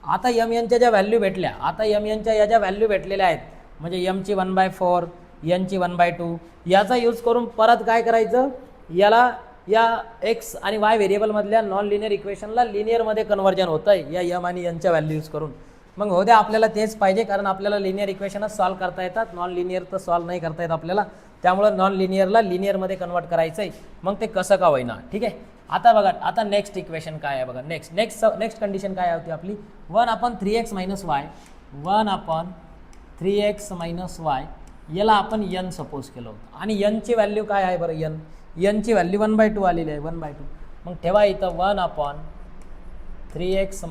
[SPEAKER 1] आता m n च्या ज्या व्हॅल्यू भेटल्या, आता m n च्या या ज्या व्हॅल्यू भेटलेल्या आहेत, म्हणजे m ची 1/4, n ची 1/2, याचा यूज करून परत काय करायचं, याला या एक्स आणि वाय व्हेरिएबलमधल्या नॉन लिनियर इक्वेशनला लिनियरमध्ये कन्वर्जन होतं आहे या m आणि n च्या व्हॅल्यू यूज करून. मग हो द्या, आपल्याला तेच पाहिजे, कारण आपल्याला लिनियर इक्वेशनच सॉल्व करता येतात, नॉन लिनियर तर सॉल्व नाही करता येत आपल्याला, त्यामुळं नॉन लिनियरला लिनियरमध्ये कन्वर्ट करायचं आहे. मग ते कसं का होईना. ठीक आहे, आता बघा, आता नेक्स्ट इक्वेशन काय आहे बघा, नेक्स्ट कंडिशन काय होती आपली 1/3x - y, 1/3x - y याला आपण n सपोज केलं होतं आणि n ची व्हॅल्यू काय आहे बरं, n ची व्हॅल्यू 1/2 आलेली आहे, 1/2. मग ठेवा इथं 1/3x - y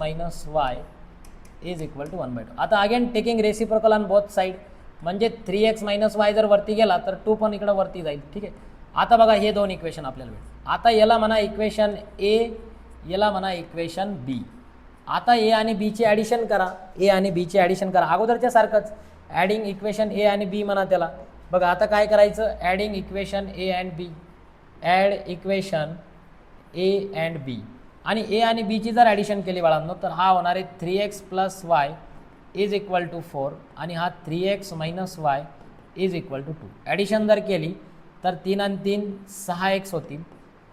[SPEAKER 1] = 1/2. आता again taking reciprocal on both side, म्हणजे 3x - y जर वरती गेला तर 2 पण इकडं वरती जाईल. ठीक आहे, आता बघा हे दोन इक्वेशन आपल्याला भेटतात. आता याला म्हणा इक्वेशन ए, याला म्हणा इक्वेशन बी. आता ए आणि बी ची ॲडिशन करा, अगोदरच्या सारखंच ॲडिंग इक्वेशन ए आणि बी म्हणा त्याला. बघा आता काय करायचं, adding equation A and B, add equation A and B, आणि ए आणि बी ची जर ॲडिशन केली बाळांनो तर हा होणार आहे 3x + y = 4 आणि हा 3x - y = 2. ॲडिशन जर केली तर 3 आणि 3 6x होतील,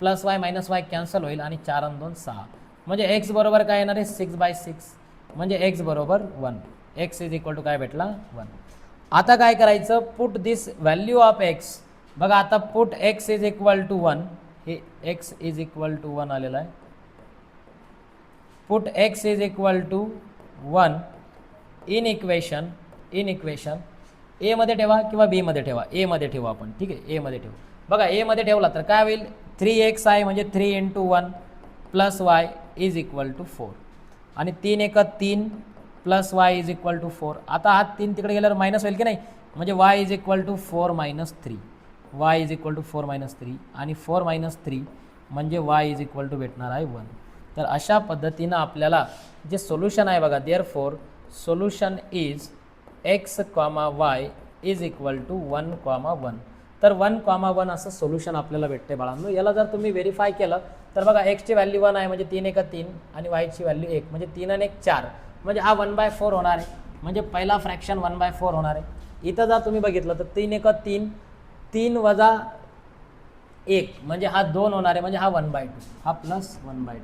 [SPEAKER 1] +y - y कॅन्सल होईल आणि 4 आणि 2 6, म्हणजे x बरोबर काय येणार आहे 6/6, म्हणजे x बरोबर 1, x = काय भेटला 1. आता काय करायचं, put this value of x, बघा आता पुट x = 1, हे x = 1 आलेलं आहे, put x = 1 in equation A मध्ये ठेवा किंवा बी मध्ये ठेवा, ए मध्ये ठेवू आपण. ठीक आहे, ए मध्ये ठेवू. बघा ए मध्ये ठेवला तर काय होईल, 3x आहे म्हणजे 3 × 1 + y = 4 आणि 3 × 3 + y = 4. आता हा 3 तिकडे गेल्यावर मायनस होईल की नाही, म्हणजे y = 4 - 3, y = 4 - 3 आणि 4 - 3 म्हणजे y = भेटणार आहे 1. तर अशा पद्धतीनं आपल्याला जे सोल्युशन आहे बघा, therefore solution is x, y = 1, तर 1, असं सोल्युशन आपल्याला भेटते बाळांनो. याला जर तुम्ही व्हेरीफाय केलं तर बघा x ची व्हॅल्यू 1 आहे म्हणजे 3 × 3 आणि y ची व्हॅल्यू 1 म्हणजे 3 आणि 1 4, म्हणजे हा 1/4 होणार आहे, म्हणजे पहिला फ्रॅक्शन 1/4 होणार आहे. इथं जर तुम्ही बघितलं तर 3 × 3 3 - 1 म्हणजे हा 2 होणार आहे, म्हणजे हा 1/2, हा +1/2.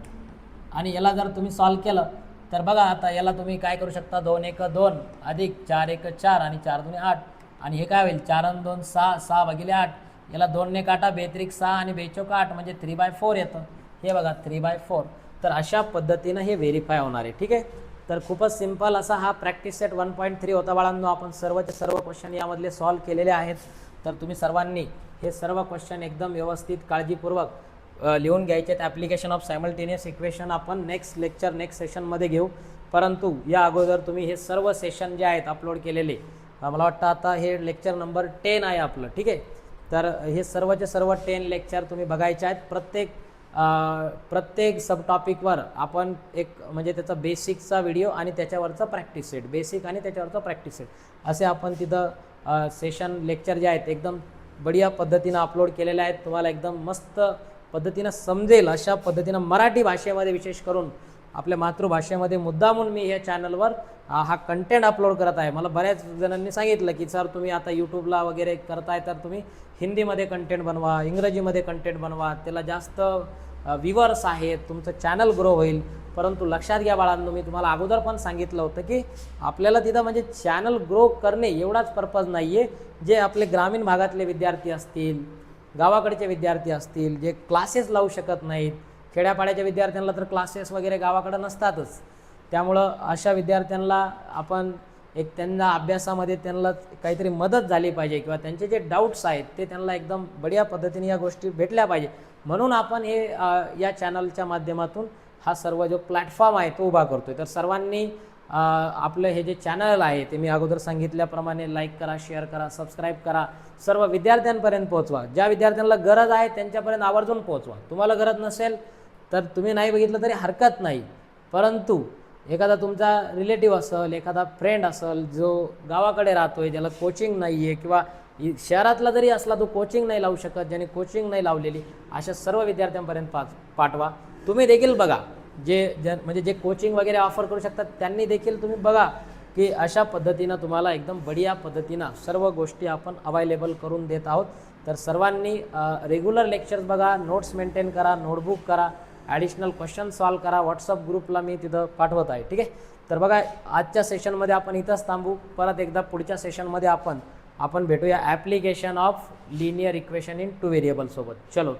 [SPEAKER 1] आणि याला जर तुम्ही सॉल्व केलं तर बघा आता याला तुम्ही काय करू शकता, 2 × 1 2 अधिक 4 × 1 4 आणि 4 × 2 8 आणि हे काय होईल 4 आणि 2 6, 6/8, याला 2 ने काटा, 2 6 आणि 2 8 म्हणजे 3/4 येतं. हे बघा 3/4. तर अशा पद्धतीनं हे व्हेरीफाय होणार आहे. ठीक आहे, तर खूपच सिंपल असा हा प्रॅक्टिस सेट 1.3 होता बाळांनो. आपण सर्वचे सर्व क्वेश्चन यामधले सॉल्व केलेले आहेत. तर तुम्ही सर्वांनी हे सर्व क्वेश्चन एकदम व्यवस्थित काळजीपूर्वक लिहून घ्यायचे आहेत. ॲप्लिकेशन ऑफ सायमल्टेनियस इक्वेशन आपण नेक्स्ट लेक्चर नेक्स्ट सेशनमध्ये घेऊ, परंतु या अगोदर तुम्ही हे सर्व सेशन जे आहेत अपलोड केलेले, मला वाटतं आता हे लेक्चर नंबर 10 आहे आपलं. ठीक आहे, तर हे सर्वचे सर्व 10 लेक्चर तुम्ही बघायचे आहेत. प्रत्येक सब टॉपिकवर आपण एक म्हणजे त्याचा बेसिकचा व्हिडिओ आणि त्याच्यावरचा प्रॅक्टिस सेट, बेसिक आणि त्याच्यावरचा प्रॅक्टिस सेट असे आपण तिथं सेशन लेक्चर जे आहेत एकदम बढिया पद्धतीनं अपलोड केलेले आहेत. तुम्हाला एकदम मस्त पद्धतीनं समजेल अशा पद्धतीनं मराठी भाषेमध्ये विशेष करून आपल्या मातृभाषेमध्ये मुद्दामून मी या चॅनलवर हा कंटेंट अपलोड करत आहे. मला बऱ्याच जणांनी सांगितलं की सर तुम्ही आता यूट्यूबला वगैरे करताय तर तुम्ही हिंदीमध्ये कंटेंट बनवा, इंग्रजीमध्ये कंटेंट बनवा, त्याला जास्त व्ह्यूअर्स आहेत, तुमचं चॅनल ग्रो होईल. परंतु लक्षात घ्या बाळांनो, मी तुम्हाला अगोदर पण सांगितलं होतं की आपल्याला तिथं म्हणजे चॅनल ग्रो करणे एवढाच पर्पज नाही आहे. जे आपले ग्रामीण भागातले विद्यार्थी असतील, गावाकडचे विद्यार्थी असतील, जे क्लासेस लावू शकत नाहीत, खेड्यापाड्याच्या विद्यार्थ्यांना तर क्लासेस वगैरे गावाकडं नसतातच, त्यामुळं अशा विद्यार्थ्यांना आपण एक त्यांना अभ्यासामध्ये त्यांना काहीतरी मदत झाली पाहिजे किंवा त्यांचे जे डाऊट्स आहेत ते त्यांना एकदम बढिया पद्धतीने या गोष्टी भेटल्या पाहिजे. म्हणून आपण हे या चॅनलच्या माध्यमातून हा सर्व जो प्लॅटफॉर्म आहे तो उभा करतो आहे. तर सर्वांनी आपलं हे जे चॅनल आहे ते मी अगोदर सांगितल्याप्रमाणे लाईक करा, शेअर करा, सबस्क्राईब करा, सर्व विद्यार्थ्यांपर्यंत पोहोचवा. ज्या विद्यार्थ्यांना गरज आहे त्यांच्यापर्यंत आवर्जून पोहोचवा. तुम्हाला गरज नसेल तर तुम्ही नाही बघितलं तरी हरकत नाही, परंतु एखादा तुमचा रिलेटिव्ह असेल, एखादा फ्रेंड असेल जो गावाकडे राहतो आहे, ज्याला कोचिंग नाही आहे किंवा शहरातला जरी असला तो कोचिंग नाही लावू शकत, ज्याने कोचिंग नाही लावलेली, अशा सर्व विद्यार्थ्यांपर्यंत पाठवा. तुम्ही देखील बघा, म्हणजे जे कोचिंग वगैरे ऑफर करू शकतात त्यांनी देखील तुम्ही बघा की अशा पद्धतीनं तुम्हाला एकदम बढिया पद्धतीनं सर्व गोष्टी आपण अवेलेबल करून देत आहोत. तर सर्वांनी रेग्युलर लेक्चर्स बघा, नोट्स मेंटेन करा, नोटबुक करा, ॲडिशनल क्वेश्चन सॉल्व करा. व्हॉट्सअप ग्रुपला मी तिथं पाठवत आहे. ठीक आहे. तर बघा, आजच्या सेशनमध्ये आपण इथंच थांबू. परत एकदा पुढच्या सेशनमध्ये आपण भेटूया application of linear equation in 2 variable सोबत. चलो.